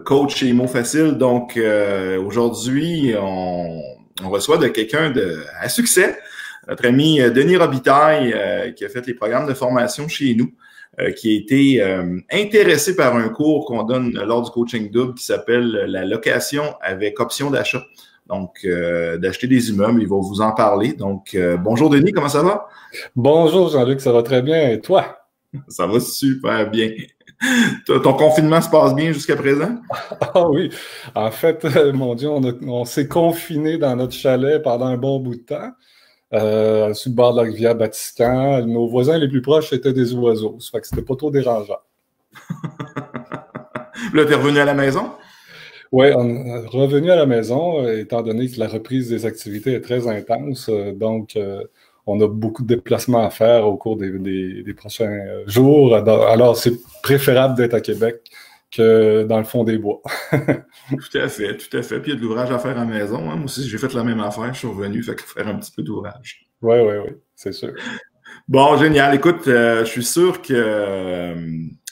coach chez Imo Facile. Donc, aujourd'hui, on reçoit de quelqu'un à succès, notre ami Denis Robitaille, qui a fait les programmes de formation chez nous, qui a été intéressé par un cours qu'on donne lors du coaching double qui s'appelle la location avec option d'achat. Donc, d'acheter des immeubles, il va vous en parler. Donc, bonjour Denis, comment ça va? Bonjour Jean-Luc, ça va très bien. Et toi? Ça va super bien. Ton confinement se passe bien jusqu'à présent? Ah oui, en fait, mon Dieu, on s'est confinés dans notre chalet pendant un bon bout de temps, sur le bord de la rivière Batiscan. Nos voisins les plus proches étaient des oiseaux, ça fait que c'était pas trop dérangeant. Là, t'es revenu à la maison? Oui, on est revenu à la maison, étant donné que la reprise des activités est très intense, donc on a beaucoup de déplacements à faire au cours des prochains jours. Alors, c'est préférable d'être à Québec que dans le fond des bois. Tout à fait, tout à fait. Puis il y a de l'ouvrage à faire à la maison, hein. Moi aussi, j'ai fait la même affaire. Je suis revenu, fait que faire un petit peu d'ouvrage. Oui, oui, oui, c'est sûr. Bon, génial. Écoute, je suis sûr que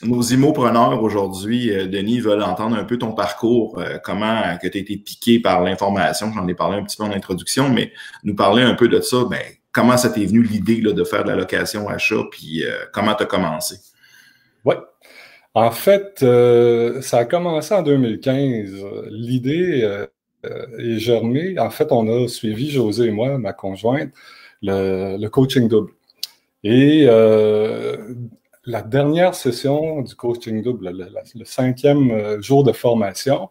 nos immopreneurs aujourd'hui, Denis, veulent entendre un peu ton parcours, comment que tu as été piqué par l'information. J'en ai parlé un petit peu en introduction, mais nous parler un peu de ça, ben, comment ça t'est venu l'idée là, de faire de la location achat, puis comment tu as commencé? Oui. En fait, ça a commencé en 2015. L'idée est germée. En fait, on a suivi, José et moi, ma conjointe, le coaching double. Et la dernière session du coaching double, le cinquième jour de formation,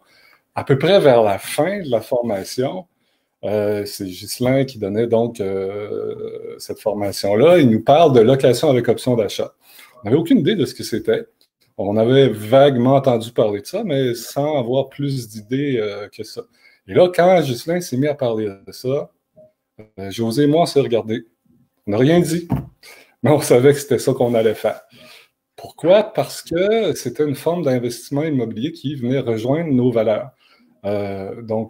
à peu près vers la fin de la formation, c'est Ghislain qui donnait donc cette formation-là. Il nous parle de location avec option d'achat. On n'avait aucune idée de ce que c'était. On avait vaguement entendu parler de ça, mais sans avoir plus d'idées que ça. Et là, quand Ghislain s'est mis à parler de ça, José et moi, on s'est regardés. On n'a rien dit, mais on savait que c'était ça qu'on allait faire. Pourquoi? Parce que c'était une forme d'investissement immobilier qui venait rejoindre nos valeurs. Bon,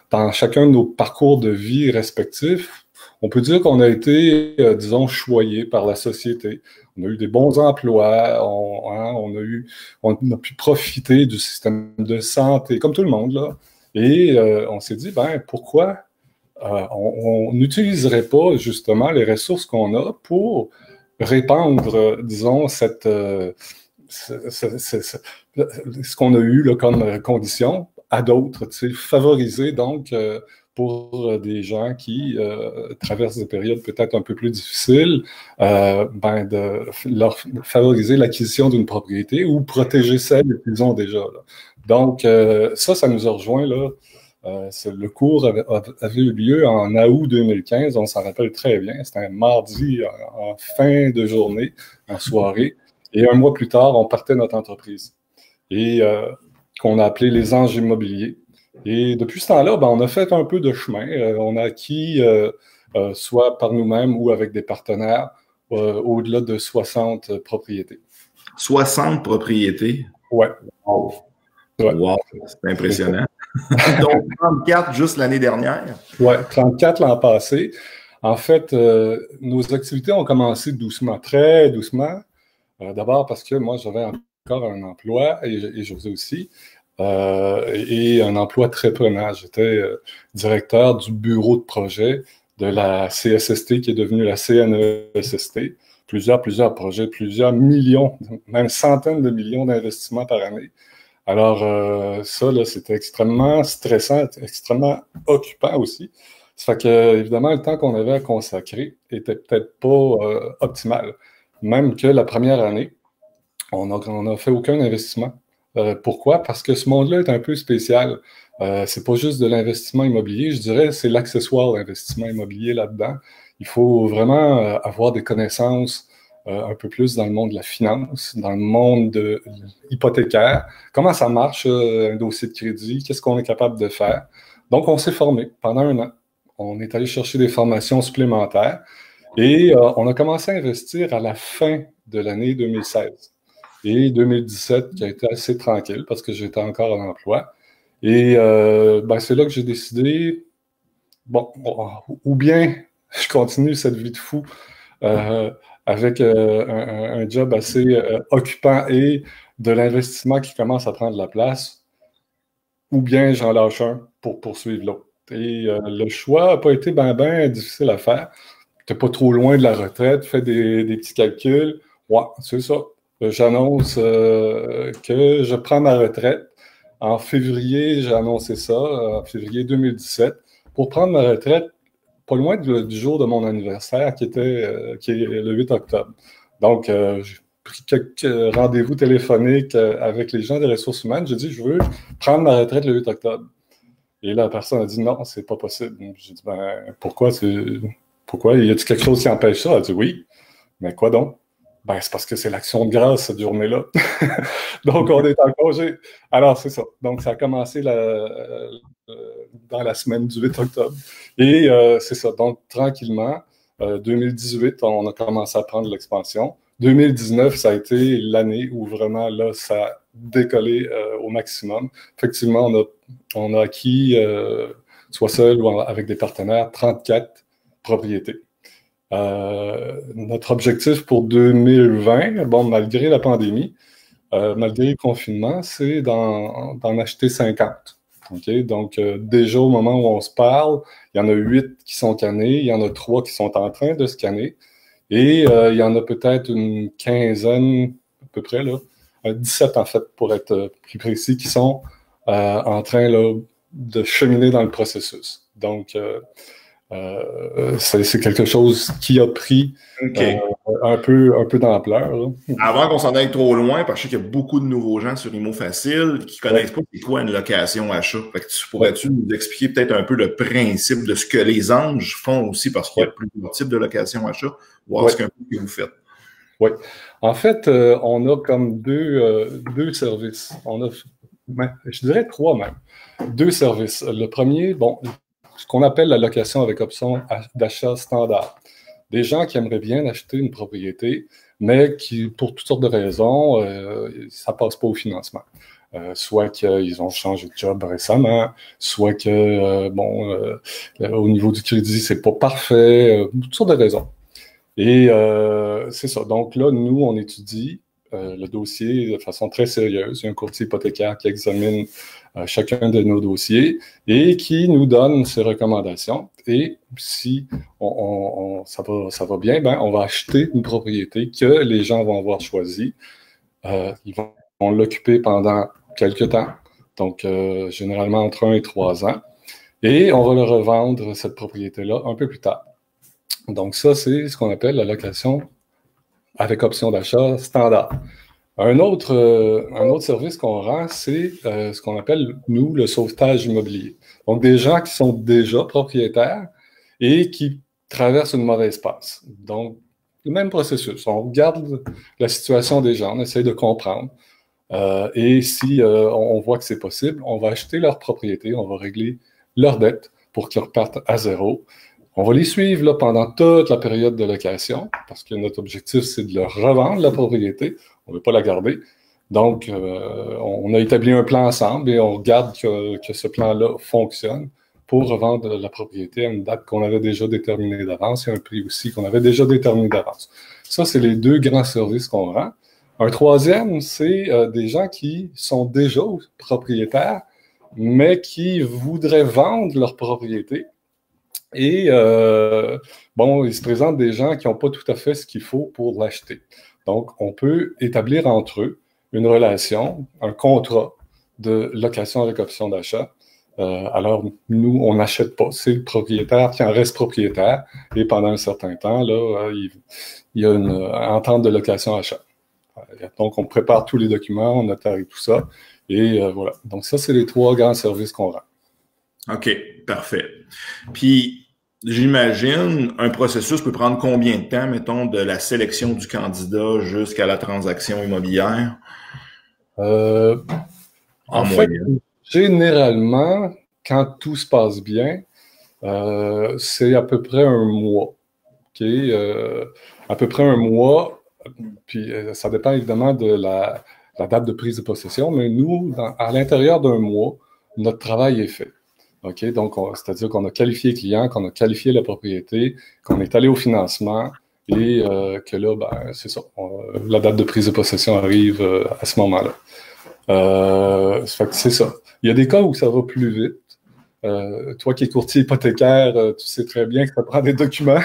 dans chacun de nos parcours de vie respectifs, on peut dire qu'on a été, disons, choyé par la société. On a eu des bons emplois, on a pu profiter du système de santé, comme tout le monde, là. Et on s'est dit, ben, pourquoi on n'utiliserait pas justement les ressources qu'on a pour répandre, disons, ce qu'on a eu là, comme condition à d'autres, tu sais, favoriser donc pour des gens qui traversent des périodes peut-être un peu plus difficiles, ben de leur favoriser l'acquisition d'une propriété ou protéger celle qu'ils ont déjà. Là. Donc, ça nous a rejoint là. Le cours avait eu lieu en août 2015, on s'en rappelle très bien. C'était un mardi en fin de journée, en soirée. Et un mois plus tard, on partait notre entreprise. Et qu'on a appelé les Anges immobiliers. Et depuis ce temps-là, ben, on a fait un peu de chemin. On a acquis, soit par nous-mêmes ou avec des partenaires, au-delà de 60 propriétés. 60 propriétés. Ouais. Wow, Ouais. wow, c'est C'est ça. impressionnant. Donc, 34 juste l'année dernière. Ouais, 34 l'an passé. En fait, nos activités ont commencé doucement, très doucement. D'abord parce que moi, j'avais encore un emploi, et José aussi, et un emploi très prenant. J'étais directeur du bureau de projet de la CSST, qui est devenue la CNESST. Plusieurs projets, plusieurs millions, même centaines de millions d'investissements par année. Alors, ça, là, c'était extrêmement stressant, extrêmement occupant aussi. Ça fait que, évidemment, le temps qu'on avait à consacrer était peut-être pas optimal. Même que la première année, on n'a fait aucun investissement. Pourquoi? Parce que ce monde-là est un peu spécial. C'est pas juste de l'investissement immobilier, je dirais, c'est l'accessoire d'investissement immobilier là-dedans. Il faut vraiment avoir des connaissances un peu plus dans le monde de la finance, dans le monde hypothécaire. Comment ça marche, un dossier de crédit? Qu'est-ce qu'on est capable de faire? Donc, on s'est formé pendant un an. On est allé chercher des formations supplémentaires. Et on a commencé à investir à la fin de l'année 2016 et 2017 qui a été assez tranquille parce que j'étais encore en emploi. Et ben, c'est là que j'ai décidé, bon, ou bien je continue cette vie de fou avec un job assez occupant et de l'investissement qui commence à prendre la place, ou bien j'en lâche un pour poursuivre l'autre. Et le choix n'a pas été ben difficile à faire. Tu n'es pas trop loin de la retraite, fais des petits calculs. Ouais, c'est ça. J'annonce que je prends ma retraite. En février, j'ai annoncé ça, en février 2017, pour prendre ma retraite pas loin du jour de mon anniversaire, qui est le 8 octobre. Donc, j'ai pris quelques rendez-vous téléphoniques avec les gens des ressources humaines. J'ai dit, je veux prendre ma retraite le 8 octobre. Et là, la personne a dit, non, c'est pas possible. J'ai dit, ben, pourquoi? Pourquoi? Y a-t-il quelque chose qui empêche ça? Elle a dit, oui. Mais quoi donc? Ben, c'est parce que c'est l'action de grâce, cette journée-là. Donc, on est en congé. Alors, c'est ça. Donc, ça a commencé dans la semaine du 8 octobre. Et c'est ça. Donc, tranquillement, 2018, on a commencé à prendre l'expansion. 2019, ça a été l'année où vraiment, là, ça a décollé au maximum. Effectivement, on a acquis, soit seul ou avec des partenaires, 34 propriétés. Notre objectif pour 2020, bon, malgré la pandémie, malgré le confinement, c'est d'en acheter 50. Okay? Donc, déjà au moment où on se parle, il y en a 8 qui sont cannés, il y en a 3 qui sont en train de se canner, et il y en a peut-être une quinzaine, à peu près, là, 17 en fait, pour être plus précis, qui sont en train là, de cheminer dans le processus. Donc, c'est quelque chose qui a pris un peu d'ampleur. Avant qu'on s'en aille trop loin, parce que je sais qu'il y a beaucoup de nouveaux gens sur Imo Facile qui ne connaissent pas c'est quoi une location achat. Fait que pourrais-tu nous expliquer peut-être un peu le principe de ce que les anges font aussi, parce qu'il y a plusieurs types de location achat, voir ce que vous faites? Oui. En fait, on a comme deux services. On a, je dirais 3 même. 2 services. Le premier, bon, ce qu'on appelle la location avec option d'achat standard. Des gens qui aimeraient bien acheter une propriété, mais qui, pour toutes sortes de raisons, ça ne passe pas au financement. Soit qu'ils ont changé de job récemment, soit que, au niveau du crédit, c'est pas parfait, toutes sortes de raisons. Et c'est ça. Donc là, nous, on étudie le dossier de façon très sérieuse. Il y a un courtier hypothécaire qui examine chacun de nos dossiers et qui nous donne ses recommandations. Et si ça va bien, ben, on va acheter une propriété que les gens vont avoir choisie. Ils vont l'occuper pendant quelques temps, donc généralement entre 1 et 3 ans. Et on va le revendre, cette propriété-là, un peu plus tard. Donc ça, c'est ce qu'on appelle la location avec option d'achat standard. Un autre service qu'on rend, c'est ce qu'on appelle, nous, le sauvetage immobilier. Donc, des gens qui sont déjà propriétaires et qui traversent une mauvaise passe. Donc, le même processus. On regarde la situation des gens, on essaie de comprendre. Et si on voit que c'est possible, on va acheter leur propriété, on va régler leurs dettes pour qu'ils repartent à zéro. On va les suivre là, pendant toute la période de location, parce que notre objectif, c'est de leur revendre la propriété. On ne veut pas la garder. Donc, on a établi un plan ensemble et on regarde que ce plan-là fonctionne pour revendre la propriété à une date qu'on avait déjà déterminée d'avance et un prix aussi qu'on avait déjà déterminé d'avance. Ça, c'est les 2 grands services qu'on rend. Un troisième, c'est des gens qui sont déjà propriétaires, mais qui voudraient vendre leur propriété. Et il se présente des gens qui n'ont pas tout à fait ce qu'il faut pour l'acheter. Donc, on peut établir entre eux une relation, un contrat de location avec option d'achat. Alors, nous, on n'achète pas. C'est le propriétaire qui en reste propriétaire. Et pendant un certain temps, là, il y a une entente de location-achat. Donc, on prépare tous les documents, on notarie tout ça. Et voilà. Donc, ça, c'est les 3 grands services qu'on rend. OK, parfait. Puis, j'imagine, un processus peut prendre combien de temps, mettons, de la sélection du candidat jusqu'à la transaction immobilière? En fait, généralement, quand tout se passe bien, c'est à peu près un mois. Okay? À peu près un mois, puis ça dépend évidemment de la date de prise de possession, mais nous, à l'intérieur d'un mois, notre travail est fait. OK? Donc, c'est-à-dire qu'on a qualifié le client, qu'on a qualifié la propriété, qu'on est allé au financement, et que là, ben, c'est ça, la date de prise de possession arrive à ce moment-là. Ça fait que c'est ça. Il y a des cas où ça va plus vite. Toi qui es courtier hypothécaire, tu sais très bien que ça prend des documents.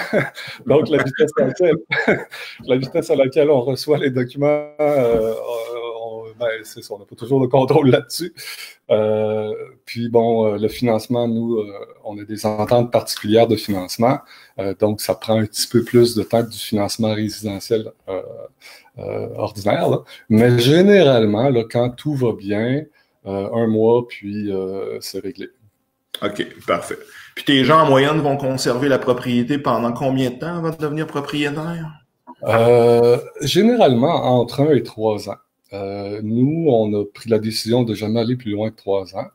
Donc, la vitesse à laquelle on reçoit les documents, ben, c'est ça, on n'a pas toujours le contrôle là-dessus. Puis bon, le financement, nous, on a des ententes particulières de financement, donc ça prend un petit peu plus de temps que du financement résidentiel ordinaire, là. Mais généralement, là, quand tout va bien, un mois, puis c'est réglé. OK, parfait. Puis tes gens, en moyenne, vont conserver la propriété pendant combien de temps avant de devenir propriétaire? Généralement, entre 1 et 3 ans. Nous, on a pris la décision de jamais aller plus loin que 3 ans.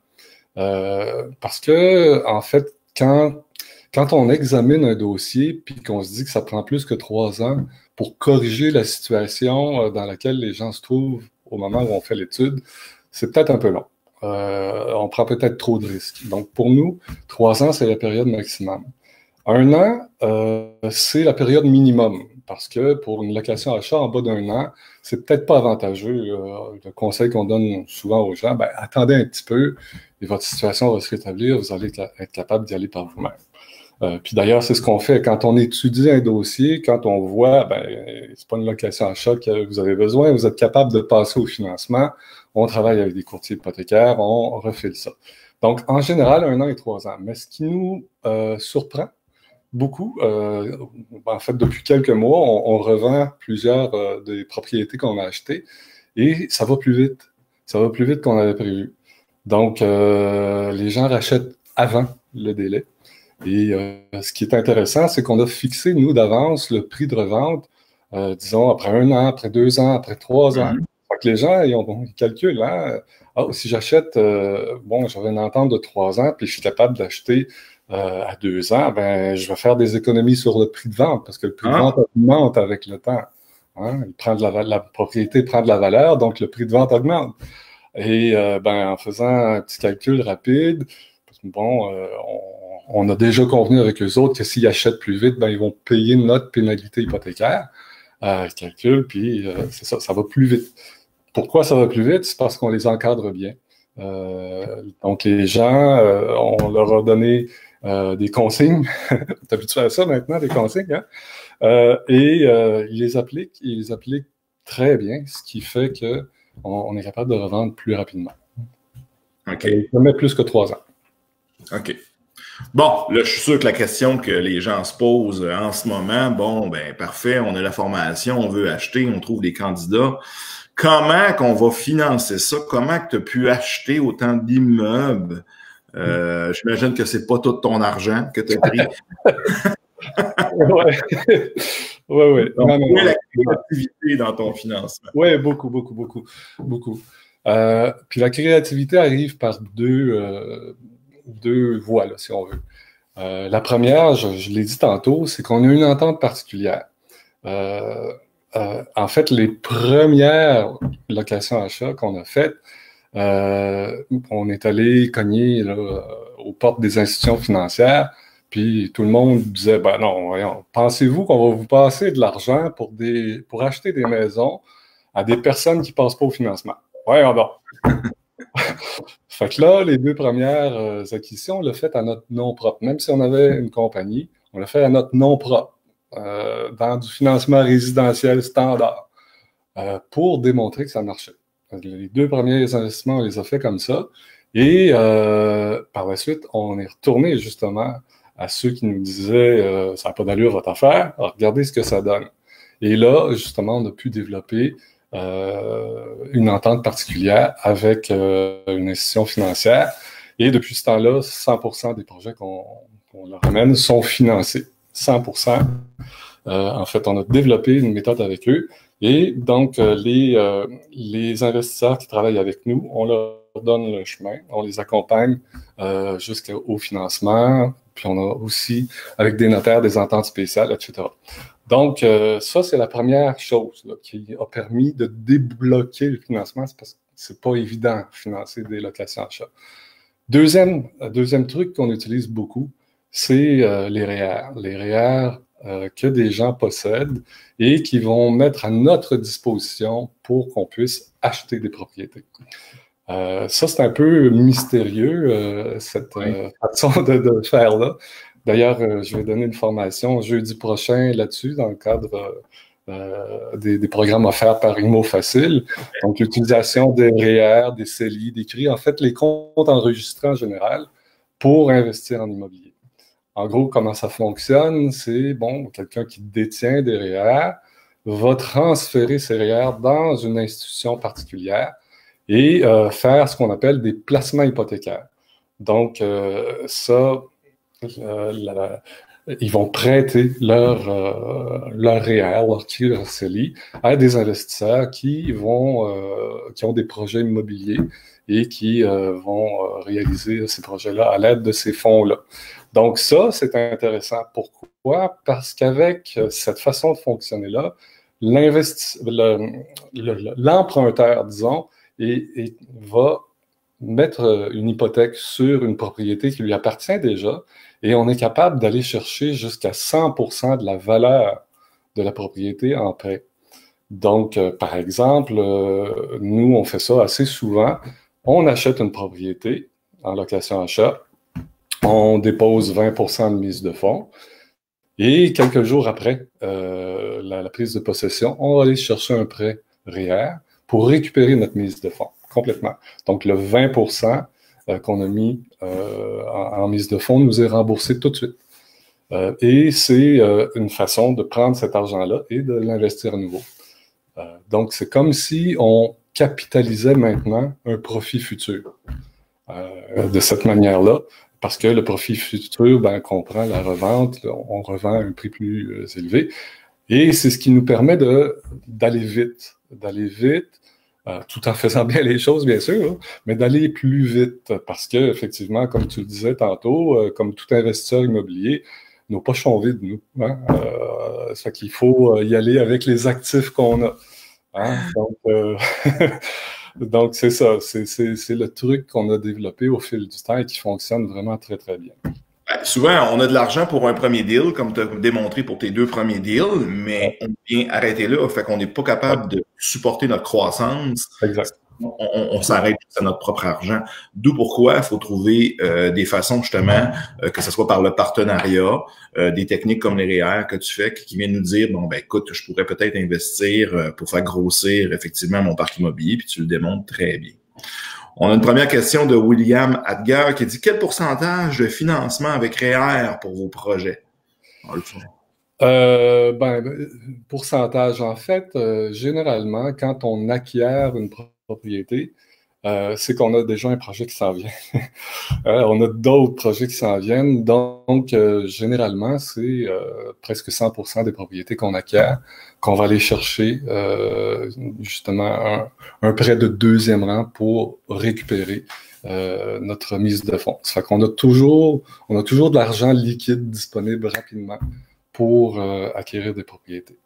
Parce que, en fait, quand on examine un dossier puis qu'on se dit que ça prend plus que 3 ans pour corriger la situation dans laquelle les gens se trouvent au moment où on fait l'étude, c'est peut-être un peu long. On prend peut-être trop de risques. Donc, pour nous, 3 ans, c'est la période maximum. 1 an, c'est la période minimum, parce que pour une location achat en bas d'1 an, c'est peut-être pas avantageux. Le conseil qu'on donne souvent aux gens, ben, attendez un petit peu et votre situation va se rétablir, vous allez être capable d'y aller par vous-même. Puis d'ailleurs, c'est ce qu'on fait quand on étudie un dossier, quand on voit, ben, c'est pas une location achat que vous avez besoin, vous êtes capable de passer au financement, on travaille avec des courtiers hypothécaires, on refile ça. Donc, en général, 1 an et 3 ans. Mais ce qui nous surprend beaucoup, en fait, depuis quelques mois, on revend plusieurs des propriétés qu'on a achetées et ça va plus vite. Ça va plus vite qu'on avait prévu. Donc, les gens rachètent avant le délai. Et ce qui est intéressant, c'est qu'on a fixé, nous, d'avance, le prix de revente, disons, après 1 an, après 2 ans, après 3 ans. Fait que les gens, ils calculent, hein? Si j'achète, j'avais une entente de 3 ans, puis je suis capable d'acheter à 2 ans, ben, je vais faire des économies sur le prix de vente, parce que le prix de vente augmente avec le temps. Hein? La propriété prend de la valeur, donc le prix de vente augmente. Et en faisant un petit calcul rapide, on a déjà convenu avec eux autres que s'ils achètent plus vite, ben, ils vont payer notre pénalité hypothécaire. Calcul, puis c'est ça, ça va plus vite. Pourquoi ça va plus vite? C'est parce qu'on les encadre bien. Donc, les gens, on leur a donné des consignes. T'es habitué à ça maintenant, des consignes, hein? Ils les appliquent très bien, ce qui fait qu'on est capable de revendre plus rapidement. OK. Jamais plus que 3 ans. OK. Bon, là, je suis sûr que la question que les gens se posent en ce moment, bon, ben parfait, on a la formation, on veut acheter, on trouve des candidats. Comment qu'on va financer ça? Comment que tu as pu acheter autant d'immeubles? J'imagine que c'est pas tout ton argent que tu as pris. Oui. Donc, la créativité dans ton financement. Oui, beaucoup. Puis la créativité arrive par deux voies, là, si on veut. La première, je l'ai dit tantôt, c'est qu'on a une entente particulière. En fait, les premières locations achats qu'on a faites, on est allé cogner là, aux portes des institutions financières, puis tout le monde disait, ben non, voyons, pensez-vous qu'on va vous passer de l'argent pour acheter des maisons à des personnes qui ne passent pas au financement? Voyons donc. Fait que là, les 2 premières acquisitions, on l'a fait à notre nom propre. Même si on avait une compagnie, on l'a fait à notre nom propre, dans du financement résidentiel standard, pour démontrer que ça marchait. Les 2 premiers investissements, on les a fait comme ça. Et par la suite, on est retourné justement à ceux qui nous disaient ça n'a pas d'allure votre affaire, alors regardez ce que ça donne. Et là, justement, on a pu développer une entente particulière avec une institution financière. Et depuis ce temps-là, 100% des projets qu'on leur amène sont financés. 100%. En fait, on a développé une méthode avec eux. Et donc, les investisseurs qui travaillent avec nous, on leur donne le chemin, on les accompagne jusqu'au financement. Puis on a aussi, avec des notaires, des ententes spéciales, etc. Donc, ça, c'est la première chose là, qui a permis de débloquer le financement. C'est parce que c'est pas évident de financer des locations achats. Deuxième truc qu'on utilise beaucoup, c'est les REER. Les REER, que des gens possèdent et qui vont mettre à notre disposition pour qu'on puisse acheter des propriétés. Ça, c'est un peu mystérieux, cette façon de faire là. D'ailleurs, je vais donner une formation jeudi prochain là-dessus, dans le cadre des programmes offerts par IMO Facile. Donc, l'utilisation des REER, des CELI, des CRI, en fait, les comptes enregistrés en général pour investir en immobilier. En gros, comment ça fonctionne? C'est, bon, quelqu'un qui détient des REER va transférer ses REER dans une institution particulière et faire ce qu'on appelle des placements hypothécaires. Donc, ils vont prêter leur REER, leur CELI à des investisseurs qui ont des projets immobiliers et qui vont réaliser ces projets-là à l'aide de ces fonds-là. Donc ça, c'est intéressant. Pourquoi? Parce qu'avec cette façon de fonctionner-là, l'emprunteur, disons, va mettre une hypothèque sur une propriété qui lui appartient déjà, et on est capable d'aller chercher jusqu'à 100% de la valeur de la propriété en prêt. Donc, par exemple, nous, on fait ça assez souvent. On achète une propriété en location-achat, on dépose 20% de mise de fonds, et quelques jours après la prise de possession, on va aller chercher un prêt REER pour récupérer notre mise de fonds complètement. Donc, le 20% qu'on a mis en mise de fonds nous est remboursé tout de suite. Et c'est une façon de prendre cet argent-là et de l'investir à nouveau. Donc, c'est comme si on capitalisait maintenant un profit futur de cette manière-là, parce que le profit futur comprend la revente, on revend à un prix plus élevé, et c'est ce qui nous permet d'aller vite, tout en faisant bien les choses, bien sûr, hein, mais d'aller plus vite, parce que effectivement, comme tu le disais tantôt, comme tout investisseur immobilier, nos poches sont vides, nous. Hein? Ça fait qu'il faut y aller avec les actifs qu'on a. Hein? Donc, c'est ça. C'est le truc qu'on a développé au fil du temps et qui fonctionne vraiment très, très bien. Souvent, on a de l'argent pour un premier deal, comme tu as démontré pour tes 2 premiers deals, mais on vient arrêter là, fait qu'on n'est pas capable de supporter notre croissance. Exact. On s'arrête à notre propre argent. D'où pourquoi il faut trouver des façons, justement, que ce soit par le partenariat, des techniques comme les REER que tu fais, qui viennent nous dire, bon, ben écoute, je pourrais peut-être investir pour faire grossir effectivement mon parc immobilier, puis tu le démontres très bien. On a une première question de William Adger qui dit « Quel pourcentage de financement avec REER pour vos projets? » Pourcentage, en fait, généralement, quand on acquiert une propriété, c'est qu'on a déjà un projet qui s'en vient. On a d'autres projets qui s'en viennent. Donc, généralement, c'est presque 100% des propriétés qu'on acquiert qu'on va aller chercher justement un prêt de 2e rang pour récupérer notre mise de fonds. Ça fait qu'on a toujours de l'argent liquide disponible rapidement pour acquérir des propriétés.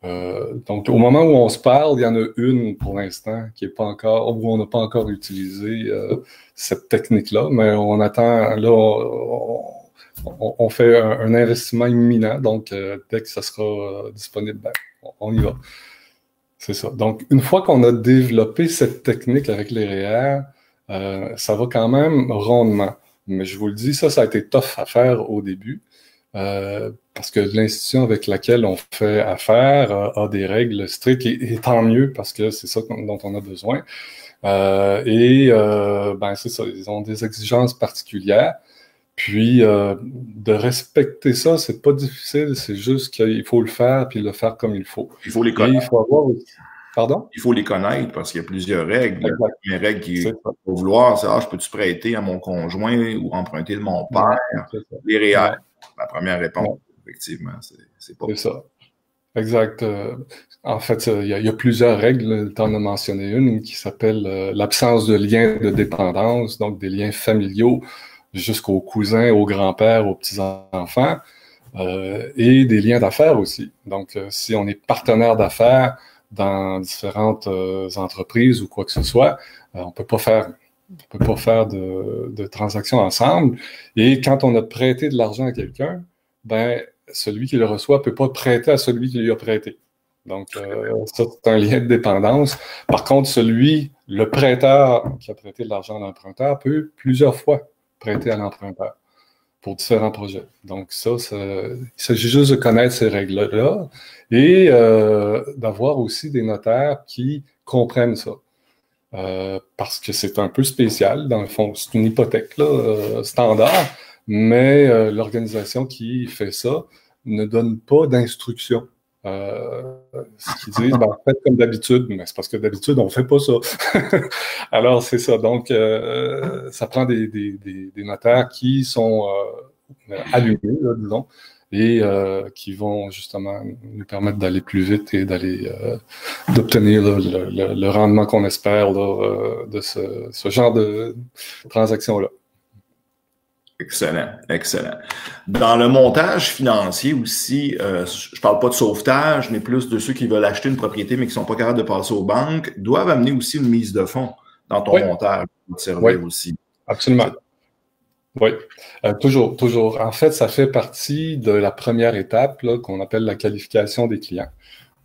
Donc, au moment où on se parle, il y en a une pour l'instant qui est pas encore, où on n'a pas encore utilisé cette technique-là, mais on attend, là, on fait un investissement imminent, donc dès que ça sera disponible, on y va. C'est ça. Donc, une fois qu'on a développé cette technique avec les REER, ça va quand même rondement. Mais je vous le dis, ça a été tough à faire au début. Parce que l'institution avec laquelle on fait affaire a des règles strictes et tant mieux parce que c'est ça dont on a besoin. C'est ça, ils ont des exigences particulières. Puis de respecter ça, c'est pas difficile, c'est juste qu'il faut le faire puis le faire comme il faut. Il faut les connaître. Et il faut avoir aussi... Pardon? Il faut les connaître parce qu'il y a plusieurs règles. Exact. La première règle qui faut vouloir, c'est je peux-tu prêter à mon conjoint ou emprunter de mon père? Les REER. La première réponse, effectivement, c'est pas... C'est ça. Exact. En fait, il y a plusieurs règles. Tu en as mentionné une qui s'appelle l'absence de lien de dépendance, donc des liens familiaux jusqu'aux cousins, aux grands-pères, aux petits-enfants, et des liens d'affaires aussi. Donc, si on est partenaire d'affaires dans différentes entreprises ou quoi que ce soit, on peut pas faire de transactions ensemble. Et quand on a prêté de l'argent à quelqu'un, celui qui le reçoit ne peut pas prêter à celui qui lui a prêté. Donc, ça, c'est un lien de dépendance. Par contre, le prêteur qui a prêté de l'argent à l'emprunteur peut plusieurs fois prêter à l'emprunteur pour différents projets. Donc, il s'agit juste de connaître ces règles-là et d'avoir aussi des notaires qui comprennent ça. Parce que c'est un peu spécial, dans le fond, c'est une hypothèque là, standard, mais l'organisation qui fait ça ne donne pas d'instructions. Ce qu'ils disent, ben, faites comme d'habitude, mais c'est parce que d'habitude, on ne fait pas ça. Alors, c'est ça. Donc, ça prend des notaires qui sont allumés, là, disons, et qui vont justement nous permettre d'aller plus vite et d'obtenir le rendement qu'on espère là, de ce genre de transaction-là. Excellent, excellent. Dans le montage financier aussi, je parle pas de sauvetage, mais plus de ceux qui veulent acheter une propriété mais qui sont pas capables de passer aux banques, doivent amener aussi une mise de fonds dans ton montage pour te servir aussi. Absolument. Oui, toujours. En fait, ça fait partie de la première étape qu'on appelle la qualification des clients.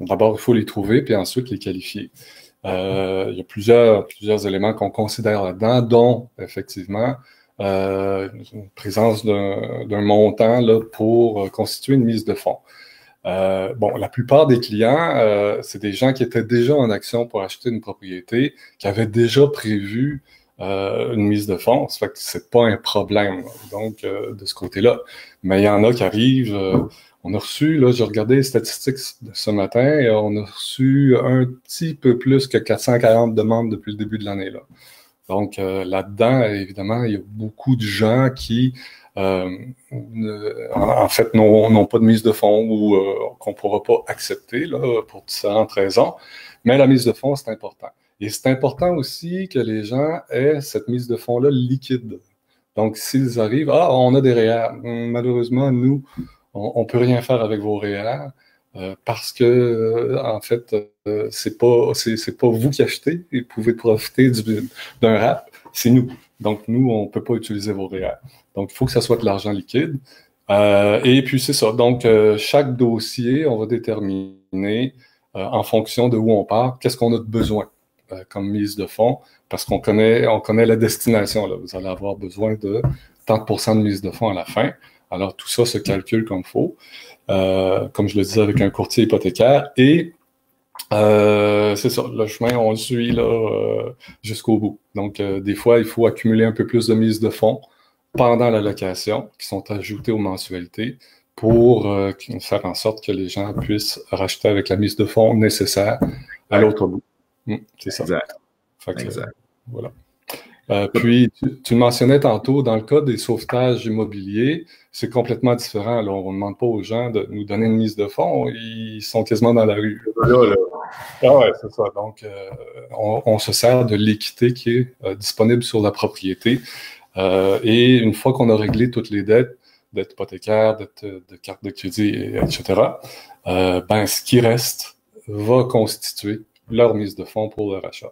D'abord, il faut les trouver, puis ensuite les qualifier. Il y a plusieurs éléments qu'on considère là-dedans, dont, effectivement, une présence d'un montant là, pour constituer une mise de fonds. La plupart des clients, c'est des gens qui étaient déjà en action pour acheter une propriété, qui avaient déjà prévu une mise de fonds. Ça fait que c'est pas un problème, donc, de ce côté-là. Mais il y en a qui arrivent. On a reçu, là, j'ai regardé les statistiques de ce matin, et on a reçu un petit peu plus que 440 demandes depuis le début de l'année, là. Donc, là-dedans, évidemment, il y a beaucoup de gens qui, en fait, n'ont pas de mise de fonds ou qu'on ne pourra pas accepter là, pour différentes raisons. Mais la mise de fonds, c'est important. Et c'est important aussi que les gens aient cette mise de fonds-là liquide. Donc, s'ils arrivent, on a des REER. Malheureusement, nous, on ne peut rien faire avec vos REER. Parce que, en fait, c'est pas vous qui achetez et vous pouvez profiter d'un RAP, c'est nous. Donc, nous, on peut pas utiliser vos REER. Donc, il faut que ça soit de l'argent liquide. Et puis, c'est ça. Donc, chaque dossier, on va déterminer, en fonction de où on part, qu'est-ce qu'on a de besoin comme mise de fonds, parce qu'on connaît la destination, là. Vous allez avoir besoin de tant de mise de fonds à la fin. Alors, tout ça se calcule comme il faut. Comme je le disais avec un courtier hypothécaire, et c'est ça, le chemin, on le suit là jusqu'au bout. Donc, des fois, il faut accumuler un peu plus de mise de fonds pendant la location, qui sont ajoutées aux mensualités, pour faire en sorte que les gens puissent racheter avec la mise de fonds nécessaire à l'autre bout. C'est ça. Exact. Fait que, voilà. Puis, tu le mentionnais tantôt, dans le cas des sauvetages immobiliers, c'est complètement différent. Là, on ne demande pas aux gens de nous donner une mise de fonds, ils sont quasiment dans la rue. Ah ouais, c'est ça. Donc, on se sert de l'équité qui est disponible sur la propriété. Et une fois qu'on a réglé toutes les dettes hypothécaires, dettes de carte de crédit, etc., ce qui reste va constituer leur mise de fonds pour le rachat.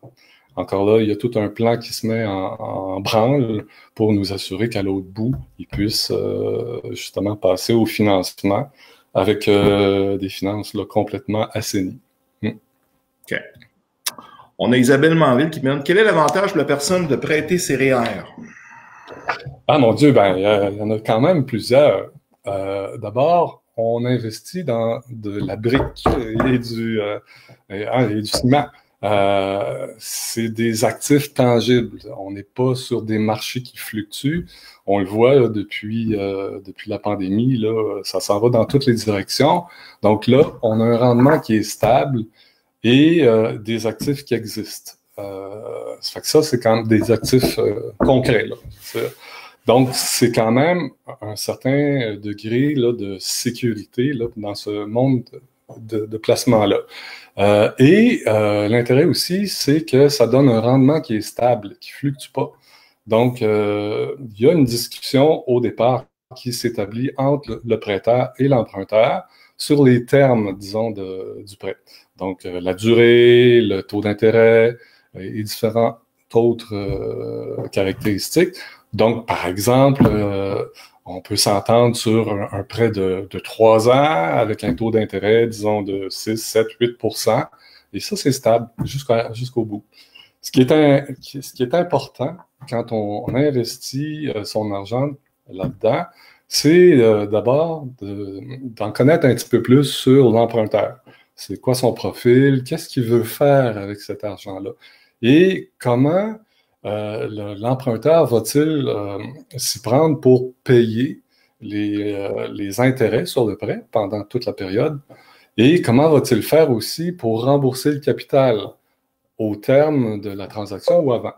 Encore là, il y a tout un plan qui se met en branle pour nous assurer qu'à l'autre bout, ils puissent justement passer au financement avec des finances là, complètement assainies. OK. On a Isabelle Manville qui me demande quel est l'avantage pour la personne de prêter ses REER? Ah mon Dieu, il y en a quand même plusieurs. D'abord, on investit dans de la brique et du ciment. C'est des actifs tangibles. On n'est pas sur des marchés qui fluctuent. On le voit là, depuis la pandémie, là, ça s'en va dans toutes les directions. Donc là, on a un rendement qui est stable et des actifs qui existent. Ça fait que ça, c'est quand même des actifs concrets. Là. Donc, c'est quand même un certain degré là, de sécurité là, dans ce monde de placement-là. L'intérêt aussi, c'est que ça donne un rendement qui est stable, qui ne fluctue pas. Donc, il y a une discussion au départ qui s'établit entre le prêteur et l'emprunteur sur les termes, disons, du prêt. Donc, la durée, le taux d'intérêt et différentes autres caractéristiques. Donc, par exemple, On peut s'entendre sur un prêt de 3 ans avec un taux d'intérêt, disons, de 6, 7, 8%. Et ça, c'est stable jusqu'au bout. Ce qui est important quand on investit son argent là-dedans, c'est d'abord d'en connaître un petit peu plus sur l'emprunteur. C'est quoi son profil? Qu'est-ce qu'il veut faire avec cet argent-là? Et comment l'emprunteur va-t-il s'y prendre pour payer les intérêts sur le prêt pendant toute la période? Et comment va-t-il faire aussi pour rembourser le capital au terme de la transaction ou avant?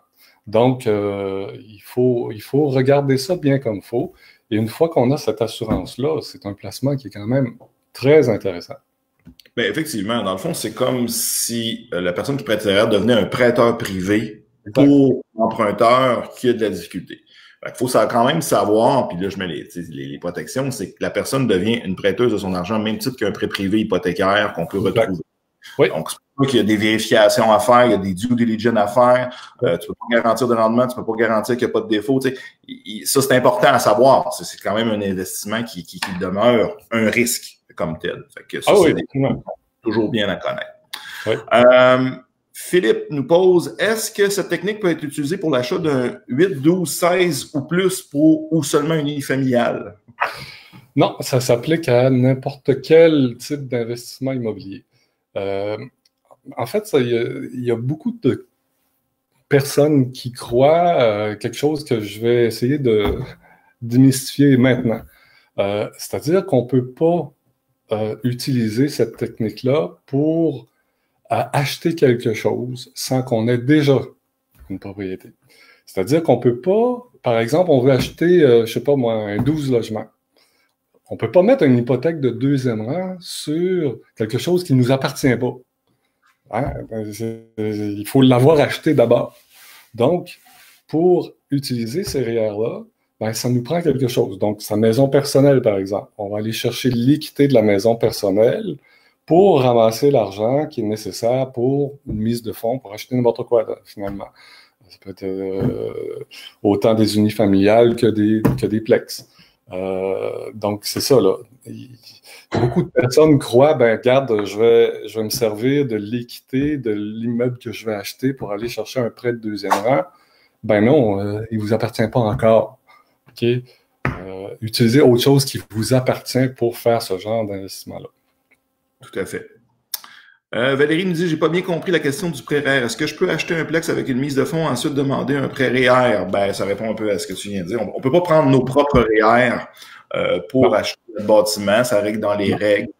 Donc, il faut regarder ça bien comme il faut. Et une fois qu'on a cette assurance-là, c'est un placement qui est quand même très intéressant. Bien, effectivement, dans le fond, c'est comme si la personne qui prêterait devenait un prêteur privé pour l'emprunteur qui a de la difficulté. Il faut quand même savoir, puis là je mets les protections, c'est que la personne devient une prêteuse de son argent, même titre qu'un prêt privé hypothécaire qu'on peut retrouver. Oui. Donc, c'est pour ça qu'il y a des vérifications à faire, il y a des due diligence à faire. Tu peux pas garantir de rendement, tu peux pas garantir qu'il n'y a pas de défaut. Ça, c'est important à savoir. C'est quand même un investissement qui demeure un risque comme tel. Fait que ça, c'est toujours bien à connaître. Oui. Philippe nous pose, est-ce que cette technique peut être utilisée pour l'achat d'un 8, 12, 16 ou plus ou seulement unifamilial? Non, ça s'applique à n'importe quel type d'investissement immobilier. En fait, il y a beaucoup de personnes qui croient quelque chose que je vais essayer de démystifier maintenant. C'est-à-dire qu'on ne peut pas utiliser cette technique-là pour acheter quelque chose sans qu'on ait déjà une propriété. C'est-à-dire qu'on ne peut pas, par exemple, on veut acheter, je ne sais pas moi, un 12 logements. On ne peut pas mettre une hypothèque de deuxième rang sur quelque chose qui ne nous appartient pas. Hein? Il faut l'avoir acheté d'abord. Donc, pour utiliser ces REER-là, ben, ça nous prend quelque chose. Donc, sa maison personnelle, par exemple. On va aller chercher l'équité de la maison personnelle pour ramasser l'argent qui est nécessaire pour une mise de fonds, pour acheter n'importe quoi, là, finalement. Ça peut être autant des unifamiliales que des plex. Donc, c'est ça, là. Beaucoup de personnes croient, ben, regarde, je vais me servir de l'équité de l'immeuble que je vais acheter pour aller chercher un prêt de deuxième rang. Ben non, il ne vous appartient pas encore. OK? Utilisez autre chose qui vous appartient pour faire ce genre d'investissement-là. Tout à fait. Valérie nous dit, j'ai pas bien compris la question du prêt REER. Est-ce que je peux acheter un plex avec une mise de fonds, ensuite demander un prêt REER? Ben, ça répond un peu à ce que tu viens de dire. On peut pas prendre nos propres REER pour acheter le bâtiment. Ça règle dans les règles.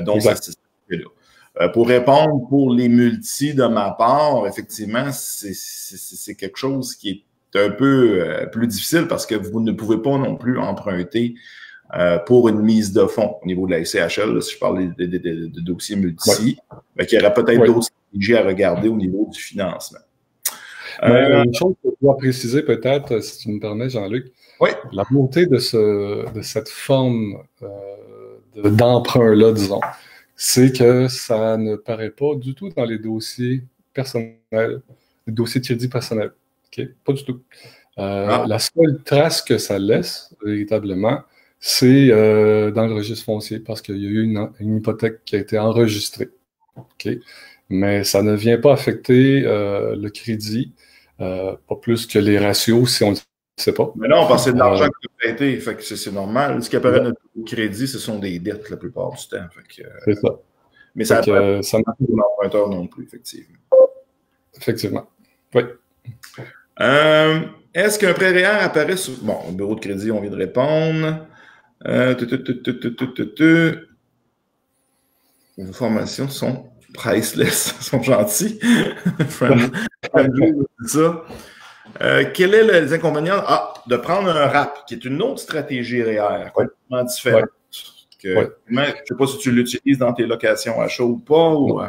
Donc, ça, c'est là. Pour répondre pour les multis de ma part, effectivement, c'est quelque chose qui est un peu plus difficile parce que vous ne pouvez pas non plus emprunter pour une mise de fonds au niveau de la SCHL, là, si je parle de dossiers multi, mais qu'il y aurait peut-être d'autres stratégies à regarder au niveau du financement. Une chose que je dois préciser peut-être, si tu me permets, Jean-Luc, la beauté de cette forme d'emprunt-là, disons, c'est que ça ne paraît pas du tout dans les dossiers personnels, les dossiers de crédit personnel. Okay? Pas du tout. La seule trace que ça laisse, véritablement, c'est dans le registre foncier, parce qu'il y a eu une hypothèque qui a été enregistrée. Okay? Mais ça ne vient pas affecter le crédit, pas plus que les ratios, si on ne le sait pas. Mais non, parce que c'est de l'argent qui a prêté, fait que c'est normal. Ce qui apparaît notre crédit, ce sont des dettes la plupart du temps. C'est ça. Mais ça n'a pas l'emprunteur non plus, effectivement. Effectivement, oui. Est-ce qu'un prêt REER apparaît sur... Bon, le bureau de crédit, on vient de répondre. Vos formations sont priceless, sont gentils. Ça. Quel est les inconvénients de prendre un RAP, qui est une autre stratégie REER, complètement différente? Je ne sais pas si tu l'utilises dans tes locations à chaud ou pas. Ou,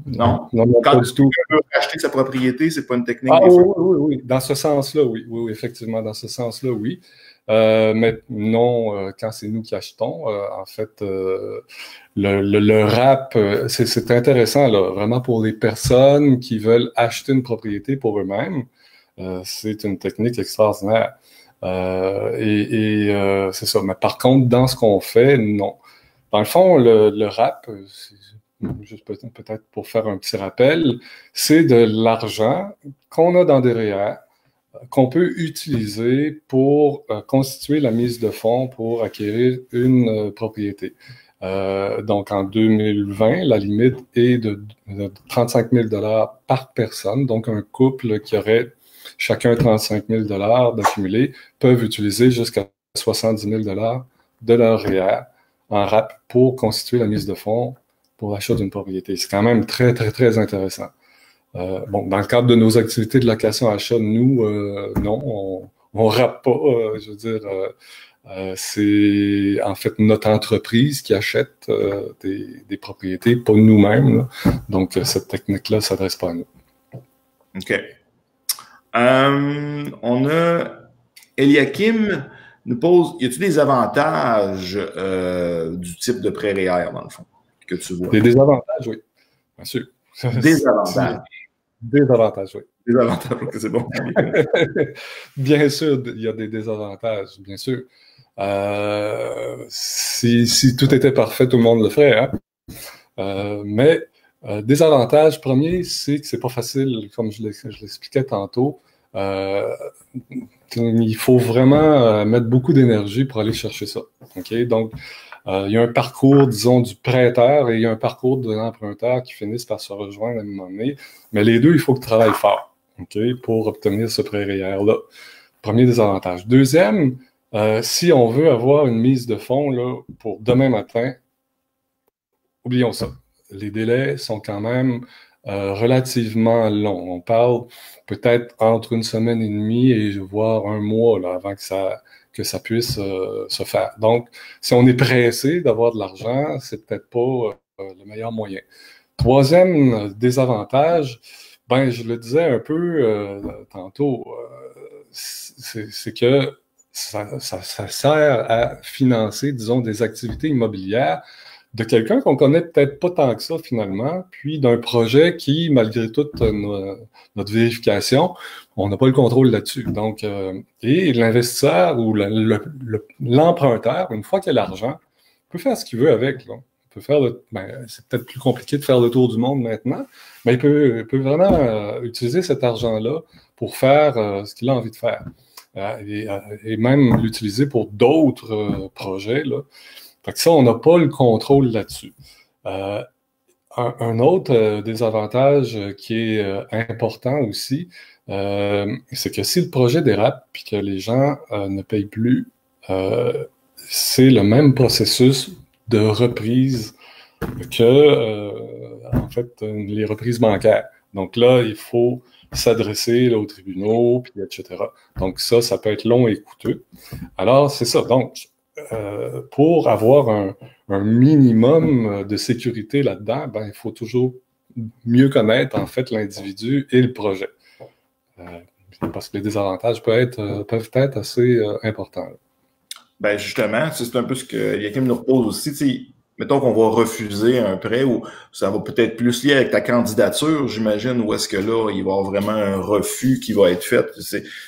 non, quand tu veux acheter sa propriété, c'est pas une technique. Oui. Dans ce sens-là, oui, effectivement, dans ce sens-là, oui. Mais non, quand c'est nous qui achetons, en fait, le RAP, c'est intéressant, là, vraiment pour les personnes qui veulent acheter une propriété pour eux-mêmes. C'est une technique extraordinaire. C'est ça. Mais par contre, dans ce qu'on fait, non. Dans le fond, le RAP, juste peut-être pour faire un petit rappel, c'est de l'argent qu'on a dans des REER, qu'on peut utiliser pour constituer la mise de fonds pour acquérir une propriété. Donc, en 2020, la limite est de 35 000 par personne. Donc, un couple qui aurait chacun 35 000 d'accumulés peuvent utiliser jusqu'à 70 000 de leur REER en RAP pour constituer la mise de fonds pour l'achat d'une propriété. C'est quand même très, très, très intéressant. Bon, dans le cadre de nos activités de location-achat, nous, non, on rappe pas. Je veux dire, c'est en fait notre entreprise qui achète des propriétés, pas nous-mêmes, là. Donc, cette technique-là ne s'adresse pas à nous. OK. On a Eliakim nous pose, y a-t-il des avantages du type de prêt REER, dans le fond, que tu vois? Des désavantages, oui, bien sûr. Désavantages. Désavantages, oui. Désavantages, ok, c'est bon. Bien sûr, il y a des désavantages, bien sûr. Si tout était parfait, tout le monde le ferait, hein? Mais désavantage premier, c'est que c'est pas facile, comme je l'expliquais tantôt. Il faut vraiment mettre beaucoup d'énergie pour aller chercher ça. Okay? Donc, il y a un parcours, disons, du prêteur et il y a un parcours de l'emprunteur qui finissent par se rejoindre à un moment donné. Mais les deux, il faut que tu travailles fort, okay, pour obtenir ce prêt REER-là. Premier désavantage. Deuxième, si on veut avoir une mise de fonds là, pour demain matin, oublions ça. Les délais sont quand même relativement longs. On parle peut-être entre une semaine et demie et voire un mois là, avant que ça puisse se faire. Donc, si on est pressé d'avoir de l'argent, c'est peut-être pas le meilleur moyen. Troisième désavantage, ben je le disais un peu tantôt, c'est que ça sert à financer, disons, des activités immobilières de quelqu'un qu'on connaît peut-être pas tant que ça finalement, puis d'un projet qui, malgré toute notre vérification, on n'a pas le contrôle là-dessus. Donc, et l'investisseur ou l'emprunteur, une fois qu'il a l'argent, peut faire ce qu'il veut avec. Là. Il peut faire c'est peut-être plus compliqué de faire le tour du monde maintenant, mais il peut vraiment utiliser cet argent-là pour faire ce qu'il a envie de faire. Et même l'utiliser pour d'autres projets, là. Fait que ça, on n'a pas le contrôle là-dessus. Un autre désavantage qui est important aussi, c'est que si le projet dérape et que les gens ne payent plus, c'est le même processus de reprise que, en fait, les reprises bancaires. Donc là, il faut s'adresser aux tribunaux, puis etc. Donc ça peut être long et coûteux. Alors, c'est ça. Donc, pour avoir un minimum de sécurité là-dedans, ben, il faut toujours mieux connaître, en fait, l'individu et le projet. Parce que les désavantages peuvent être assez importants. Ben, justement, c'est un peu ce que Yakim nous repose aussi. T'sais, mettons qu'on va refuser un prêt ou ça va peut-être plus lié avec ta candidature, j'imagine, ou est-ce que là, il va y avoir vraiment un refus qui va être fait?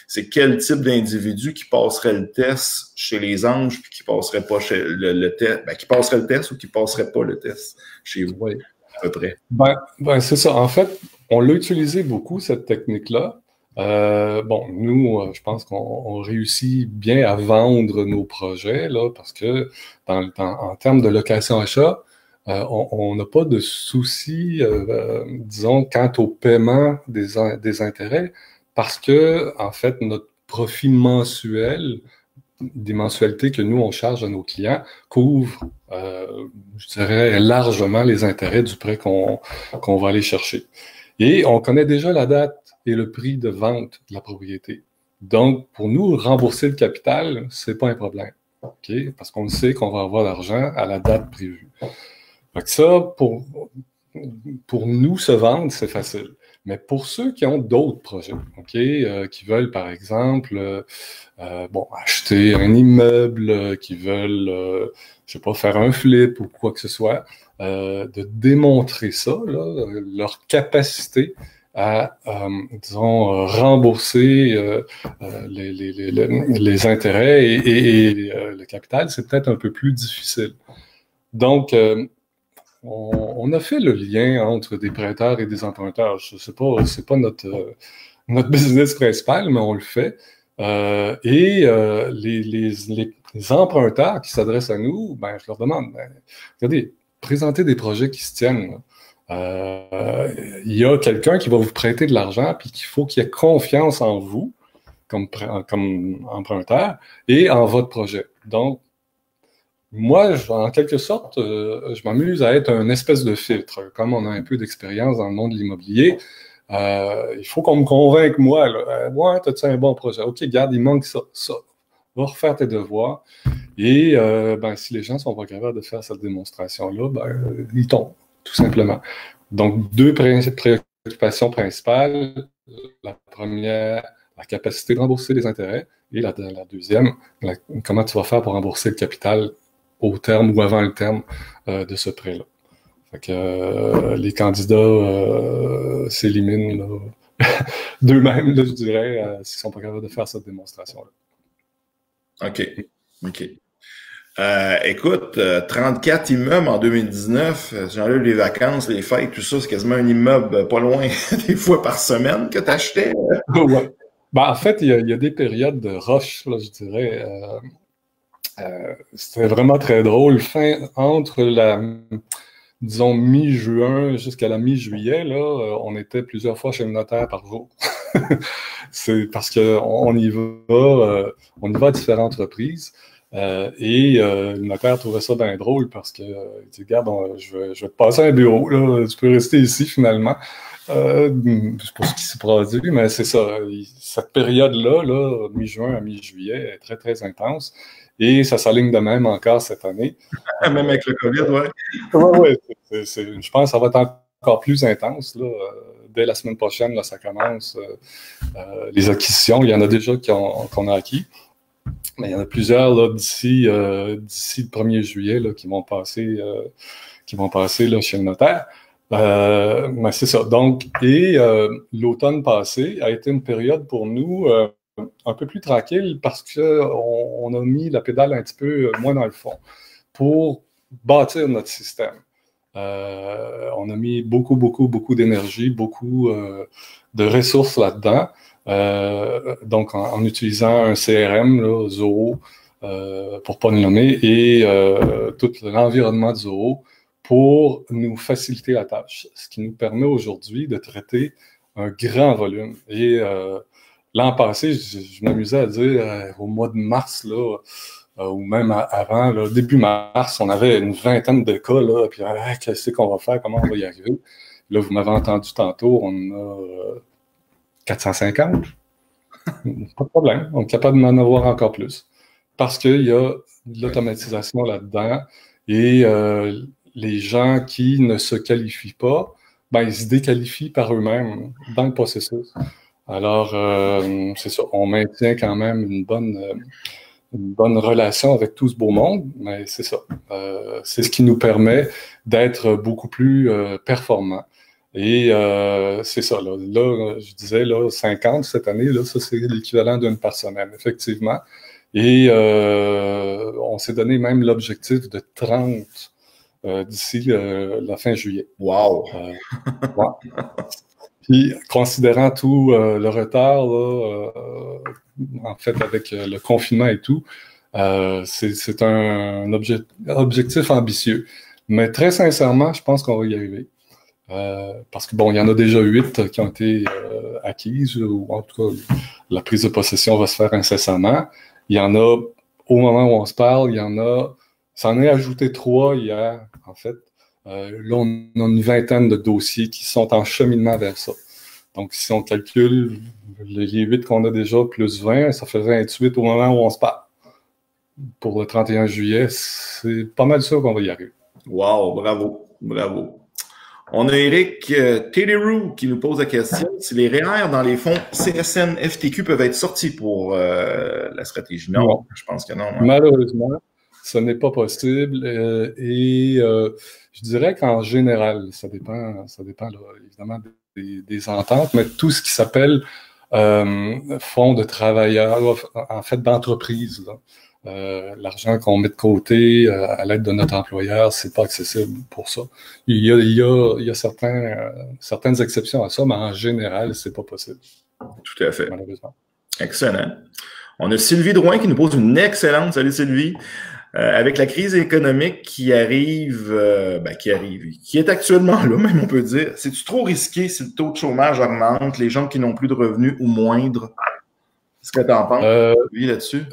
C'est quel type d'individu qui passerait le test chez les anges puis qui passerait pas chez le test? Ben, qui passerait le test ou qui passerait pas le test chez vous, oui, à peu près? Ben, c'est ça. En fait, on l'a utilisé beaucoup, cette technique-là. Bon, nous, je pense qu'on réussit bien à vendre nos projets, là, parce que en termes de location-achat, on n'a pas de souci, disons, quant au paiement des intérêts, parce que, en fait, notre profit mensuel, des mensualités que nous, on charge à nos clients, couvre, je dirais, largement les intérêts du prêt qu'on va aller chercher. Et on connaît déjà la date et le prix de vente de la propriété. Donc, pour nous, rembourser le capital, c'est pas un problème. Okay? Parce qu'on sait qu'on va avoir l'argent à la date prévue. Donc ça, pour nous, se vendre, c'est facile. Mais pour ceux qui ont d'autres projets, qui veulent, par exemple, acheter un immeuble, qui veulent, je sais pas, faire un flip ou quoi que ce soit, de démontrer ça, là, leur capacité à, disons, rembourser les intérêts et le capital, c'est peut-être un peu plus difficile. Donc, on a fait le lien entre des prêteurs et des emprunteurs. Je sais pas, c'est pas notre business principal, mais on le fait. Les emprunteurs qui s'adressent à nous, ben, je leur demande, ben, regardez, présentez des projets qui se tiennent. Il y a quelqu'un qui va vous prêter de l'argent, puis qu'il faut qu'il ait confiance en vous comme emprunteur et en votre projet. Donc, moi, en quelque sorte, je m'amuse à être un espèce de filtre. Comme on a un peu d'expérience dans le monde de l'immobilier, il faut qu'on me convainque, moi, là. Ouais, t'as-tu un bon projet? OK, garde, il manque ça. Va refaire tes devoirs. Et ben, si les gens sont pas capables de faire cette démonstration-là, ben, ils tombent, tout simplement. Donc, deux préoccupations principales. La première, la capacité de rembourser les intérêts. Et la deuxième, comment tu vas faire pour rembourser le capital au terme ou avant le terme de ce prêt-là. Fait que les candidats s'éliminent d'eux-mêmes, je dirais, s'ils sont pas capables de faire cette démonstration-là. OK. Écoute, 34 immeubles en 2019, j'enlève les vacances, les fêtes, tout ça, c'est quasiment un immeuble pas loin des fois par semaine que tu achetais. Ouais. Ben, en fait, il y a des périodes de rush, là, je dirais. C'était vraiment très drôle. Entre disons, mi-juin jusqu'à la mi-juillet, là, on était plusieurs fois chez le notaire par jour. C'est parce qu'on y va à différentes reprises. Le notaire trouvait ça bien drôle parce que il dit, regarde, je vais te passer un bureau, là, tu peux rester ici finalement. C'est pour ce qui s'est produit, mais c'est ça. Cette période-là, là, mi-juin à mi-juillet, est très, très intense. Et ça s'aligne de même encore cette année. Même avec le COVID, ouais. Oui, je pense que ça va être encore plus intense. Là. Dès la semaine prochaine, là, ça commence. Les acquisitions, il y en a déjà qu'on a acquis. Mais il y en a plusieurs là, d'ici le 1er juillet là, qui vont passer là, chez le notaire. Mais c'est ça. Donc, l'automne passé a été une période pour nous un peu plus tranquille parce qu'on a mis la pédale un petit peu moins dans le fond pour bâtir notre système. On a mis beaucoup d'énergie, beaucoup de ressources là-dedans. Donc, en utilisant un CRM, là, Zoho, pour pas le nommer, et tout l'environnement de Zoho pour nous faciliter la tâche, ce qui nous permet aujourd'hui de traiter un grand volume. Et l'an passé, je m'amusais à dire, au mois de mars, là, ou même avant, là, début mars, on avait une vingtaine de cas, là, puis qu'est-ce qu'on va faire, comment on va y arriver? Là, vous m'avez entendu tantôt, on a 450. Pas de problème, on est capable d'en avoir encore plus. Parce qu'il y a de l'automatisation là-dedans et les gens qui ne se qualifient pas, ben, ils se déqualifient par eux-mêmes dans le processus. Alors, c'est ça, on maintient quand même une bonne relation avec tout ce beau monde, mais c'est ça. C'est ce qui nous permet d'être beaucoup plus performants. Et c'est ça, là, je disais, là, 50 cette année, là, ça c'est l'équivalent d'une par semaine, effectivement. Et on s'est donné même l'objectif de 30 d'ici la fin juillet. Wow! Ouais. Puis, considérant tout le retard, là, en fait, avec le confinement et tout, c'est un objectif ambitieux. Mais très sincèrement, je pense qu'on va y arriver. Parce que, bon, il y en a déjà 8 qui ont été acquises, ou en tout cas, la prise de possession va se faire incessamment. Il y en a, au moment où on se parle, ça en est ajouté 3 hier, en fait. Là, on a une vingtaine de dossiers qui sont en cheminement vers ça. Donc, si on calcule les 8 qu'on a déjà, plus 20, ça fait 28 au moment où on se parle. Pour le 31 juillet, c'est pas mal sûr qu'on va y arriver. Wow, bravo. On a Eric Tédérou qui nous pose la question si les REER dans les fonds CSN FTQ peuvent être sortis pour la stratégie. Non, je pense que non. Malheureusement, ce n'est pas possible. Je dirais qu'en général, ça dépend là, évidemment des ententes, mais tout ce qui s'appelle fonds de travailleurs, en fait d'entreprise, l'argent qu'on met de côté à l'aide de notre employeur, c'est pas accessible pour ça. Il y a certaines exceptions à ça, mais en général, c'est pas possible. Tout à fait. Malheureusement. Excellent. On a Sylvie Drouin qui nous pose une excellente. Salut Sylvie. Avec la crise économique qui arrive, qui est actuellement là, même on peut dire, c'est-tu trop risqué si le taux de chômage augmente, les gens qui n'ont plus de revenus ou moindres? Est-ce que tu en penses, là-dessus?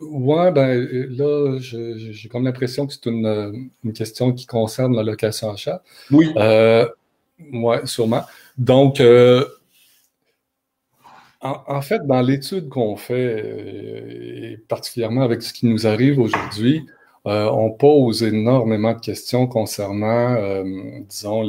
Ouais, ben là, j'ai comme l'impression que c'est une question qui concerne la location achat. Oui. Ouais, sûrement. Donc, en fait, dans l'étude qu'on fait, et particulièrement avec ce qui nous arrive aujourd'hui, on pose énormément de questions concernant, disons,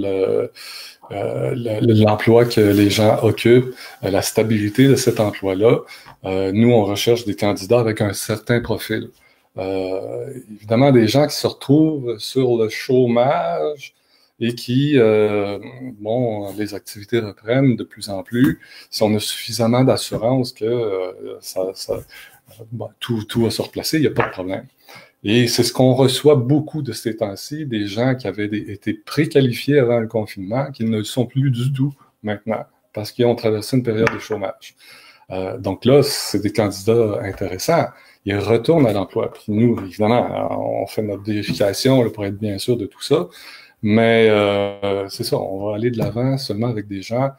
l'emploi que les gens occupent, la stabilité de cet emploi-là. Nous, on recherche des candidats avec un certain profil. Évidemment, des gens qui se retrouvent sur le chômage et qui, les activités reprennent de plus en plus. Si on a suffisamment d'assurance que tout va se replacer, il n'y a pas de problème. Et c'est ce qu'on reçoit beaucoup de ces temps-ci, des gens qui avaient été préqualifiés avant le confinement, qui ne le sont plus du tout maintenant, parce qu'ils ont traversé une période de chômage. Donc là, c'est des candidats intéressants. Ils retournent à l'emploi. Puis nous, évidemment, on fait notre vérification là, pour être bien sûr de tout ça. Mais c'est ça, on va aller de l'avant seulement avec des gens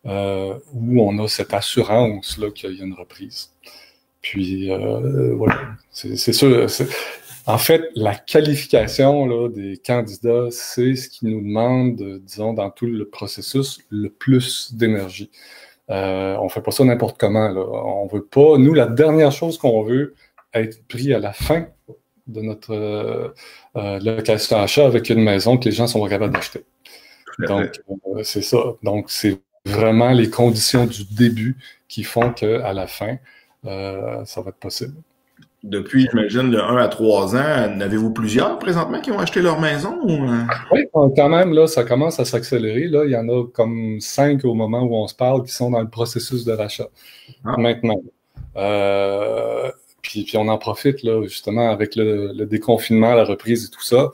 où on a cette assurance là, qu'il y a une reprise. Puis voilà, c'est sûr. En fait, la qualification là, des candidats, c'est ce qui nous demande, disons, dans tout le processus, le plus d'énergie. On fait pas ça n'importe comment. Là. On veut pas. Nous, la dernière chose qu'on veut, être pris à la fin de notre location achat avec une maison que les gens sont pas capables d'acheter. Donc, c'est ça. Donc, c'est vraiment les conditions du début qui font qu'à la fin, ça va être possible. Depuis, j'imagine, de 1 à 3 ans, n'avez-vous plusieurs présentement qui ont acheté leur maison? Ou... Oui, quand même, là, ça commence à s'accélérer. Là. Il y en a comme 5 au moment où on se parle qui sont dans le processus de rachat. Maintenant. Puis on en profite, là, justement, avec le déconfinement, la reprise et tout ça.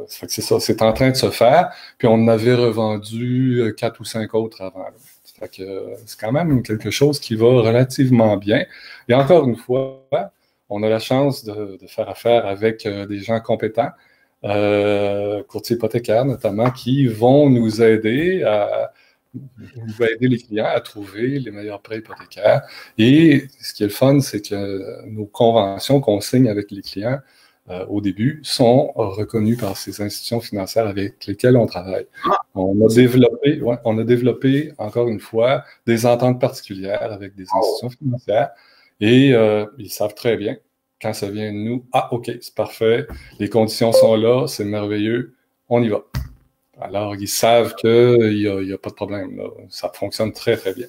Fait que c'est ça, c'est en train de se faire. Puis on en avait revendu 4 ou 5 autres avant. Là. Fait que c'est quand même quelque chose qui va relativement bien. Et encore une fois, on a la chance de faire affaire avec des gens compétents, courtiers hypothécaires notamment, qui vont nous aider les clients à trouver les meilleurs prêts hypothécaires. Et ce qui est le fun, c'est que nos conventions qu'on signe avec les clients au début sont reconnues par ces institutions financières avec lesquelles on travaille. On a développé, encore une fois, des ententes particulières avec des institutions financières et ils savent très bien, quand ça vient de nous, OK, c'est parfait, les conditions sont là, c'est merveilleux, on y va. Alors, ils savent qu'il n'y a pas de problème. Là. Ça fonctionne très, très bien.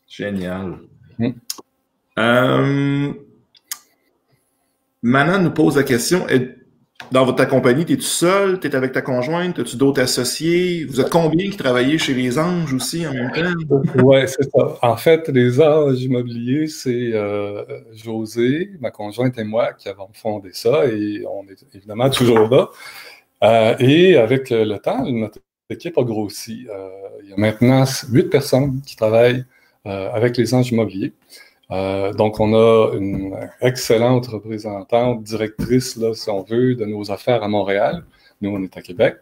Génial. Manon nous pose la question, dans ta compagnie, es-tu seul? Tu es avec ta conjointe? As-tu d'autres associés? Vous êtes combien qui travaillez chez les Anges aussi en même temps? Oui, c'est ça. En fait, les Anges immobiliers, c'est José, ma conjointe et moi qui avons fondé ça et on est évidemment toujours là. Et avec le temps, notre équipe a grossi. Il y a maintenant 8 personnes qui travaillent avec les Anges immobiliers. Donc, on a une excellente représentante, directrice, là, si on veut, de nos affaires à Montréal. Nous, on est à Québec.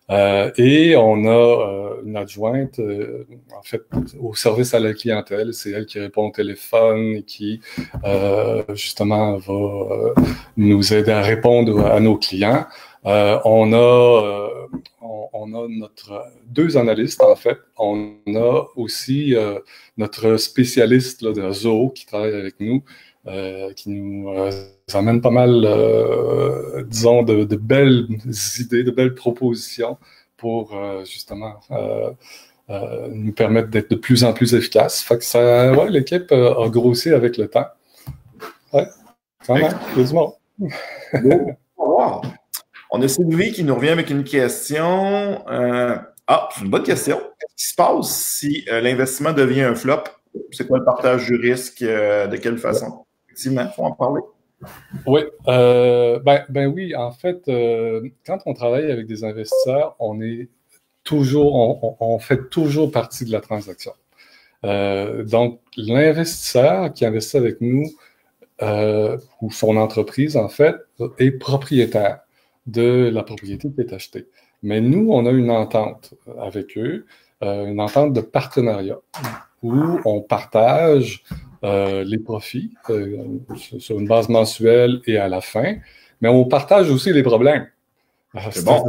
Et on a une adjointe, en fait, au service à la clientèle. C'est elle qui répond au téléphone et qui, justement, va nous aider à répondre à nos clients. On a deux analystes, en fait. On a aussi notre spécialiste là, de zoo qui travaille avec nous, qui nous amène pas mal, disons, de belles idées, de belles propositions pour justement nous permettre d'être de plus en plus efficaces. Fait que l'équipe a grossi avec le temps. Ouais. Quand même, il y a du monde. Wow. On a Sylvie qui nous revient avec une question. C'est une bonne question. Qu'est-ce qui se passe si l'investissement devient un flop? C'est quoi le partage du risque? De quelle façon? Effectivement, il faut en parler. Oui, oui, en fait, quand on travaille avec des investisseurs, on fait toujours partie de la transaction. Donc, l'investisseur qui investit avec nous, ou son entreprise, en fait, est propriétaire de la propriété qui est achetée. Mais nous, on a une entente avec eux, une entente de partenariat, où on partage les profits sur une base mensuelle et à la fin, mais on partage aussi les problèmes. C'est bon.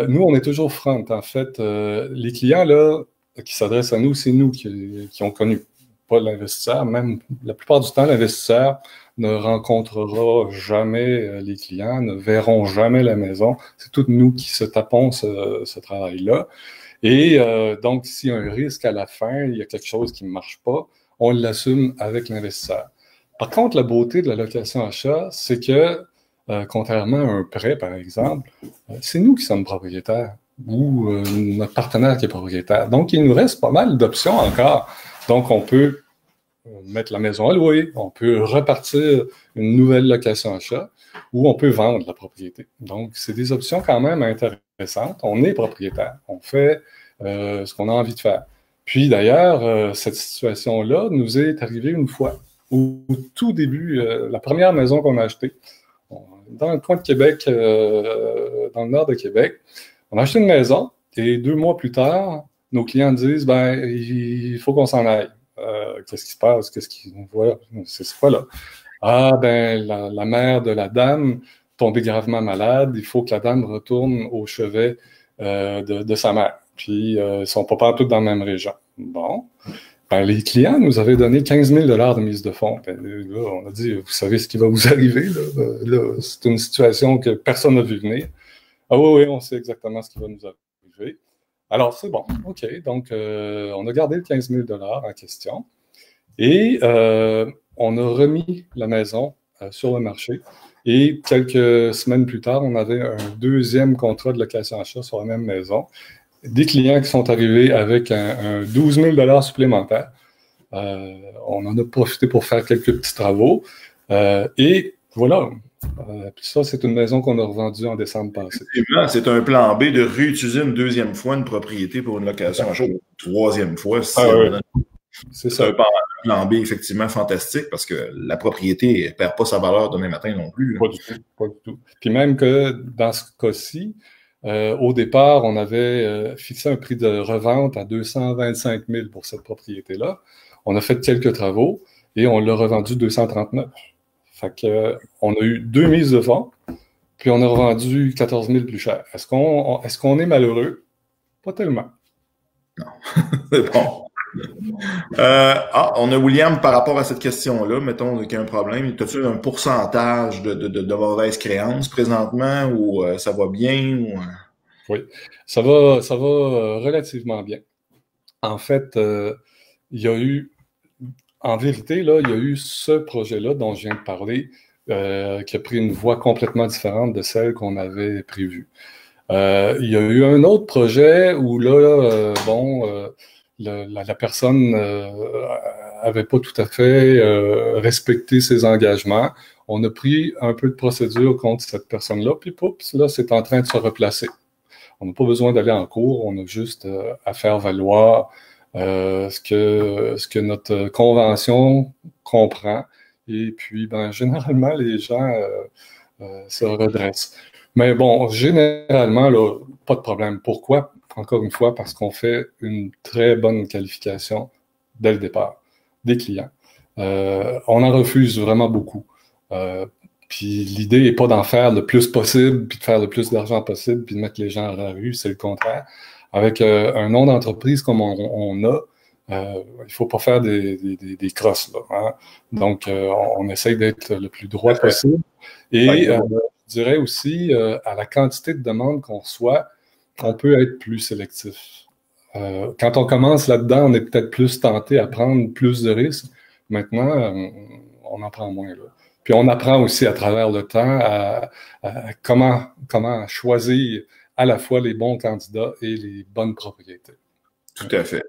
Nous, on est toujours front. En fait, les clients là, qui s'adressent à nous, c'est nous qui ont connu, pas l'investisseur. Même la plupart du temps, l'investisseur ne rencontrera jamais les clients, ne verront jamais la maison. C'est toutes nous qui se tapons ce travail-là. Et donc, s'il y a un risque à la fin, il y a quelque chose qui ne marche pas, on l'assume avec l'investisseur. Par contre, la beauté de la location-achat, c'est que, contrairement à un prêt, par exemple, c'est nous qui sommes propriétaires ou notre partenaire qui est propriétaire. Donc, il nous reste pas mal d'options encore. Donc, on peut mettre la maison à louer, on peut repartir une nouvelle location-achat ou on peut vendre la propriété. Donc, c'est des options quand même intéressantes. On est propriétaire, on fait ce qu'on a envie de faire. Puis d'ailleurs, cette situation-là nous est arrivée une fois. Au tout début, la première maison qu'on a achetée, dans le coin de Québec, dans le nord de Québec, on a acheté une maison et 2 mois plus tard, nos clients disent, il faut qu'on s'en aille. Qu'est-ce qui se passe? Voilà, c'est quoi là? La mère de la dame tombée gravement malade, il faut que la dame retourne au chevet de sa mère. Puis, ils sont pas tous dans la même région. Bon. Les clients nous avaient donné 15 000 de mise de fonds. Là, on a dit, vous savez ce qui va vous arriver. Là, c'est une situation que personne n'a vu venir. Ah oui, on sait exactement ce qui va nous arriver. Alors, c'est bon. OK. Donc, on a gardé le 15 000 en question. Et on a remis la maison sur le marché. Et quelques semaines plus tard, on avait un deuxième contrat de location-achat sur la même maison. Des clients qui sont arrivés avec un 12 000 supplémentaire. On en a profité pour faire quelques petits travaux. Et voilà. Puis ça, c'est une maison qu'on a revendue en décembre passé. Effectivement, c'est un plan B de réutiliser une deuxième fois une propriété pour une location achat. Une troisième fois, c'est ça. Un plan B effectivement fantastique parce que la propriété ne perd pas sa valeur demain matin non plus. Pas du tout, pas du tout. Puis même que dans ce cas-ci, au départ, on avait fixé un prix de revente à 225 000 pour cette propriété-là. On a fait quelques travaux et on l'a revendu 239. Fait que, on a eu 2 mises de fonds, puis on a revendu 14 000 plus cher. Est-ce qu'on est malheureux? Pas tellement. Non. C'est bon. On a William par rapport à cette question-là. Mettons qu'il y a un problème. As-tu un pourcentage de mauvaises créances présentement ou ça va bien? Ou... Oui, ça va relativement bien. En fait, il y a eu, en vérité, là, il y a eu ce projet-là dont je viens de parler qui a pris une voie complètement différente de celle qu'on avait prévue. Il y a eu un autre projet où là, la personne avait pas tout à fait respecté ses engagements. On a pris un peu de procédure contre cette personne-là, puis poups, là, c'est en train de se replacer. On n'a pas besoin d'aller en cours, on a juste à faire valoir ce que notre convention comprend. Et puis, généralement, les gens se redressent. Mais bon, généralement, là, pas de problème. Pourquoi? Encore une fois, parce qu'on fait une très bonne qualification dès le départ des clients. On en refuse vraiment beaucoup. Puis l'idée n'est pas d'en faire le plus possible, puis de faire le plus d'argent possible, puis de mettre les gens à la rue, c'est le contraire. Avec un nom d'entreprise comme on a, il faut pas faire des crosses, là, hein? Donc, on essaye d'être le plus droit possible. Et je dirais aussi, à la quantité de demandes qu'on reçoit, on peut être plus sélectif. Quand on commence là-dedans, on est peut-être plus tenté à prendre plus de risques. Maintenant, on en prend moins, là. Puis on apprend aussi à travers le temps comment choisir à la fois les bons candidats et les bonnes propriétés. Tout à fait.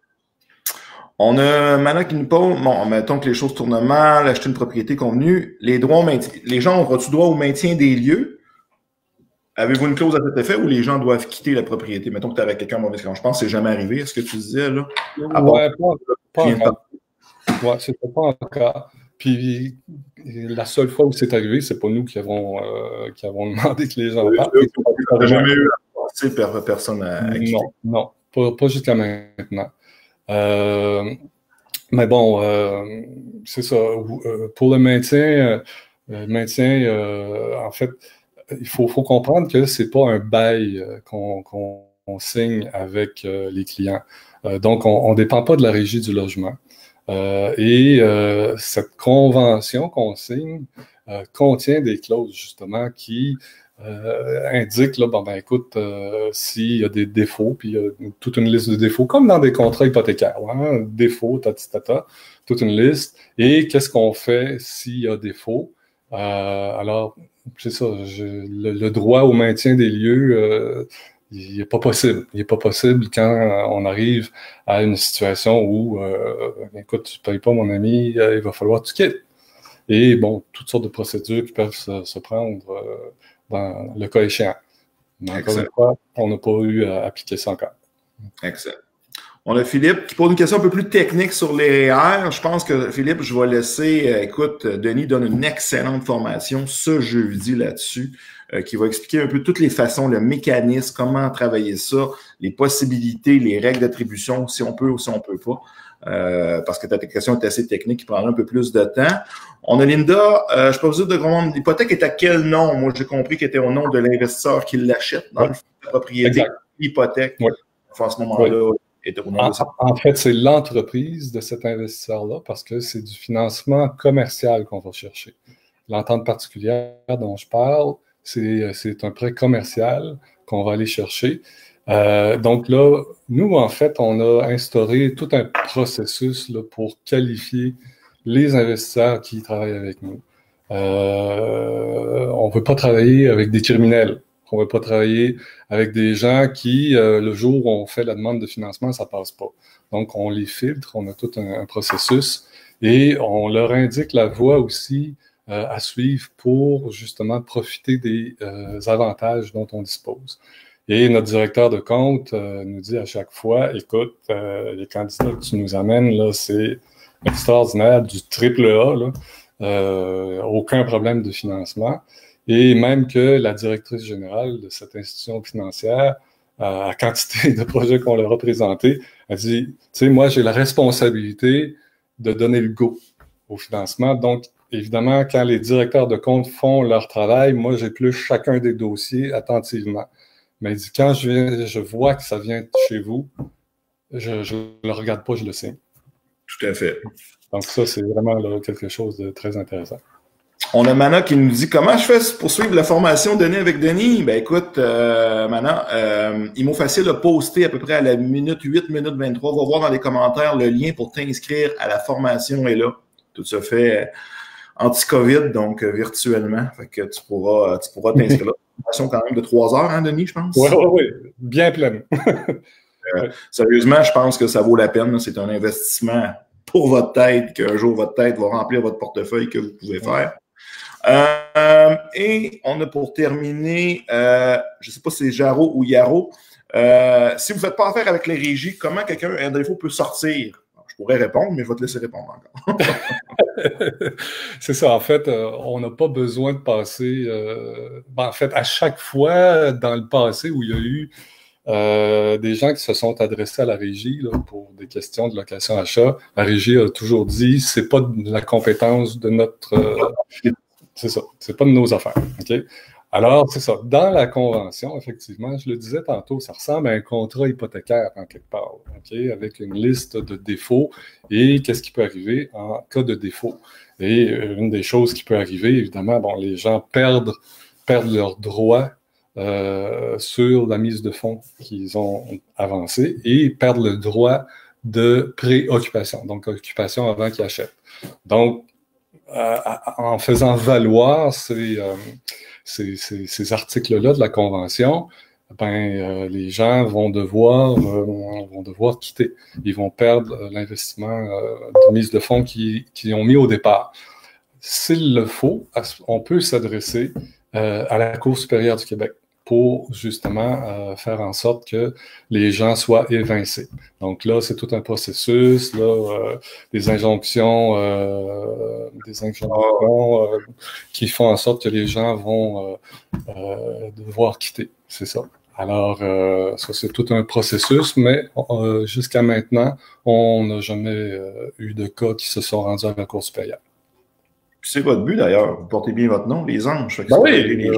On a maintenant qui nous pose, bon, mettons que les choses tournent mal, acheter une propriété convenue, les droits au maintien, les gens auront-tu droit au maintien des lieux? Avez-vous une clause à cet effet ou les gens doivent quitter la propriété? Mettons que tu es avec quelqu'un en mauvaise confiance. Je pense que c'est jamais arrivé, ce que tu disais, là. Ouais, pas encore. Ouais, c'était pas encore. Puis la seule fois où c'est arrivé, c'est pas nous qui avons demandé que les gens partent. Tu n'as jamais eu à penser personne à quitter? Non, pas jusqu'à maintenant. Mais bon, c'est ça. Pour le maintien, en fait, il faut comprendre que c'est pas un bail qu'on signe avec les clients. Donc, on dépend pas de la régie du logement. Cette convention qu'on signe contient des clauses, justement, qui indiquent, là, écoute, s'il y a des défauts, puis il y a toute une liste de défauts, comme dans des contrats hypothécaires, hein, défauts, toute une liste, et qu'est-ce qu'on fait s'il y a défaut? Alors, c'est ça, le droit au maintien des lieux, il n'est pas possible. Il n'est pas possible quand on arrive à une situation où, écoute, tu ne payes pas, mon ami, il va falloir que tu quittes. Et bon, toutes sortes de procédures qui peuvent se prendre dans le cas échéant. Mais encore une fois, on n'a pas eu à appliquer ça encore. Excellent. On a Philippe qui pose une question un peu plus technique sur les REER. Je pense que, Philippe, je vais laisser, écoute, Denis donne une excellente formation ce jeudi là-dessus, qui va expliquer un peu toutes les façons, le mécanisme, comment travailler ça, les possibilités, les règles d'attribution, si on peut ou si on peut pas. Parce que ta question est assez technique, qui prendra un peu plus de temps. On a Linda, je peux vous dire de gros monde, l'hypothèque est à quel nom? Moi, j'ai compris qu'elle était au nom de l'investisseur qui l'achète dans la propriété, l'hypothèque. Oui. Enfin, à ce moment-là, en fait, c'est l'entreprise de cet investisseur-là parce que c'est du financement commercial qu'on va chercher. L'entente particulière dont je parle, c'est un prêt commercial qu'on va aller chercher. Donc là, nous, en fait, on a instauré tout un processus là, pour qualifier les investisseurs qui travaillent avec nous. On ne veut pas travailler avec des criminels. On ne veut pas travailler avec des gens qui, le jour où on fait la demande de financement, ça passe pas. Donc, on les filtre, on a tout un processus et on leur indique la voie aussi à suivre pour justement profiter des avantages dont on dispose. Et notre directeur de compte nous dit à chaque fois, écoute, les candidats que tu nous amènes, là, c'est extraordinaire, du triple A, là, aucun problème de financement. Et même que la directrice générale de cette institution financière, à quantité de projets qu'on leur a présentés, a dit, tu sais, moi, j'ai la responsabilité de donner le go au financement. Donc, évidemment, quand les directeurs de compte font leur travail, moi, j'épluche chacun des dossiers attentivement. Mais il dit, quand je vois que ça vient de chez vous, je ne le regarde pas, je le signe. Tout à fait. Donc, ça, c'est vraiment là, quelque chose de très intéressant. On a Mana qui nous dit comment je fais pour suivre la formation donnée avec Denis. Ben écoute, Mana, IMO Facile a posté à peu près à la minute 8, minute 23. Va voir dans les commentaires le lien pour t'inscrire à la formation est là. Tout se fait anti-COVID, donc virtuellement. Fait que tu pourras t'inscrire là. Une formation quand même de 3 heures, hein, Denis, je pense? Oui, bien pleine. Sérieusement, je pense que ça vaut la peine. C'est un investissement pour votre tête, qu'un jour votre tête va remplir votre portefeuille que vous pouvez faire. Et on a pour terminer, je ne sais pas si c'est Jaro ou Yaro, si vous ne faites pas affaire avec les régies, comment quelqu'un, un défaut, peut sortir? Je pourrais répondre, mais je vais te laisser répondre encore. C'est ça, en fait, on n'a pas besoin de passer... en fait, à chaque fois dans le passé où il y a eu des gens qui se sont adressés à la régie là, pour des questions de location-achat, la régie a toujours dit c'est pas de la compétence de notre... c'est ça, c'est pas de nos affaires. Okay? Alors, c'est ça. Dans la convention, effectivement, je le disais tantôt, ça ressemble à un contrat hypothécaire en quelque part, okay? Avec une liste de défauts et qu'est-ce qui peut arriver en cas de défaut. Et une des choses qui peut arriver, évidemment, bon, les gens perdent leurs droits sur la mise de fonds qu'ils ont avancée et perdent le droit de préoccupation, donc occupation avant qu'ils achètent. Donc, en faisant valoir ces articles-là de la Convention, les gens vont devoir quitter. Ils vont perdre l'investissement de mise de fonds qu'ils ont mis au départ. S'il le faut, on peut s'adresser à la Cour supérieure du Québec pour justement faire en sorte que les gens soient évincés. Donc là, c'est tout un processus, des injonctions qui font en sorte que les gens vont devoir quitter. C'est ça. Alors, ça, c'est tout un processus, mais jusqu'à maintenant, on n'a jamais eu de cas qui se sont rendus à la Cour supérieure. C'est votre but, d'ailleurs. Vous portez bien votre nom, les anges. Ben oui!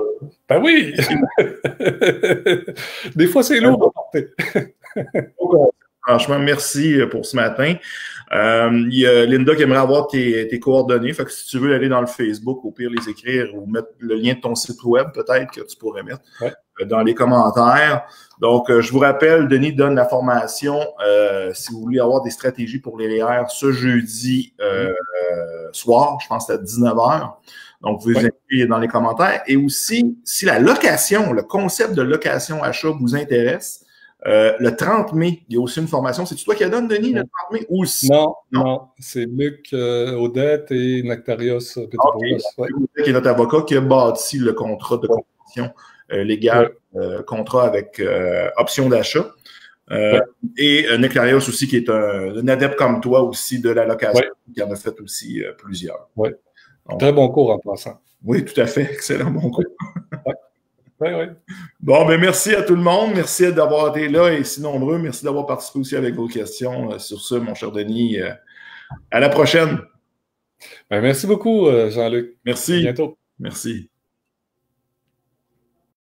Ben oui! Des fois, c'est lourd à porter. Franchement, merci pour ce matin. Il y a Linda qui aimerait avoir tes coordonnées. Fait que si tu veux aller dans le Facebook, au pire, les écrire ou mettre le lien de ton site web, peut-être, que tu pourrais mettre dans les commentaires. Donc, je vous rappelle, Denis donne la formation si vous voulez avoir des stratégies pour les REER ce jeudi soir, je pense que c'est à 19h. Donc, vous inscrivez dans les commentaires. Et aussi, si la location, le concept de location-achat vous intéresse, le 30 mai, il y a aussi une formation. C'est-tu toi qui la donnes, Denis, le 30 mai? Ou si... Non. C'est Luc Audette et Nectarios Petropoulos. Luc qui est notre avocat qui a bâti le contrat de convention légal, contrat avec option d'achat. Et Nectarios aussi, qui est un adepte comme toi aussi de la location, qui en a fait aussi plusieurs. Oui. Très bon cours en passant. Oui, tout à fait. Excellent, bon cours. Oui. Bon, ben merci à tout le monde. Merci d'avoir été là et si nombreux. Merci d'avoir participé aussi avec vos questions. Sur ce, mon cher Denis, à la prochaine. Ben, merci beaucoup, Jean-Luc. Merci. À bientôt. Merci.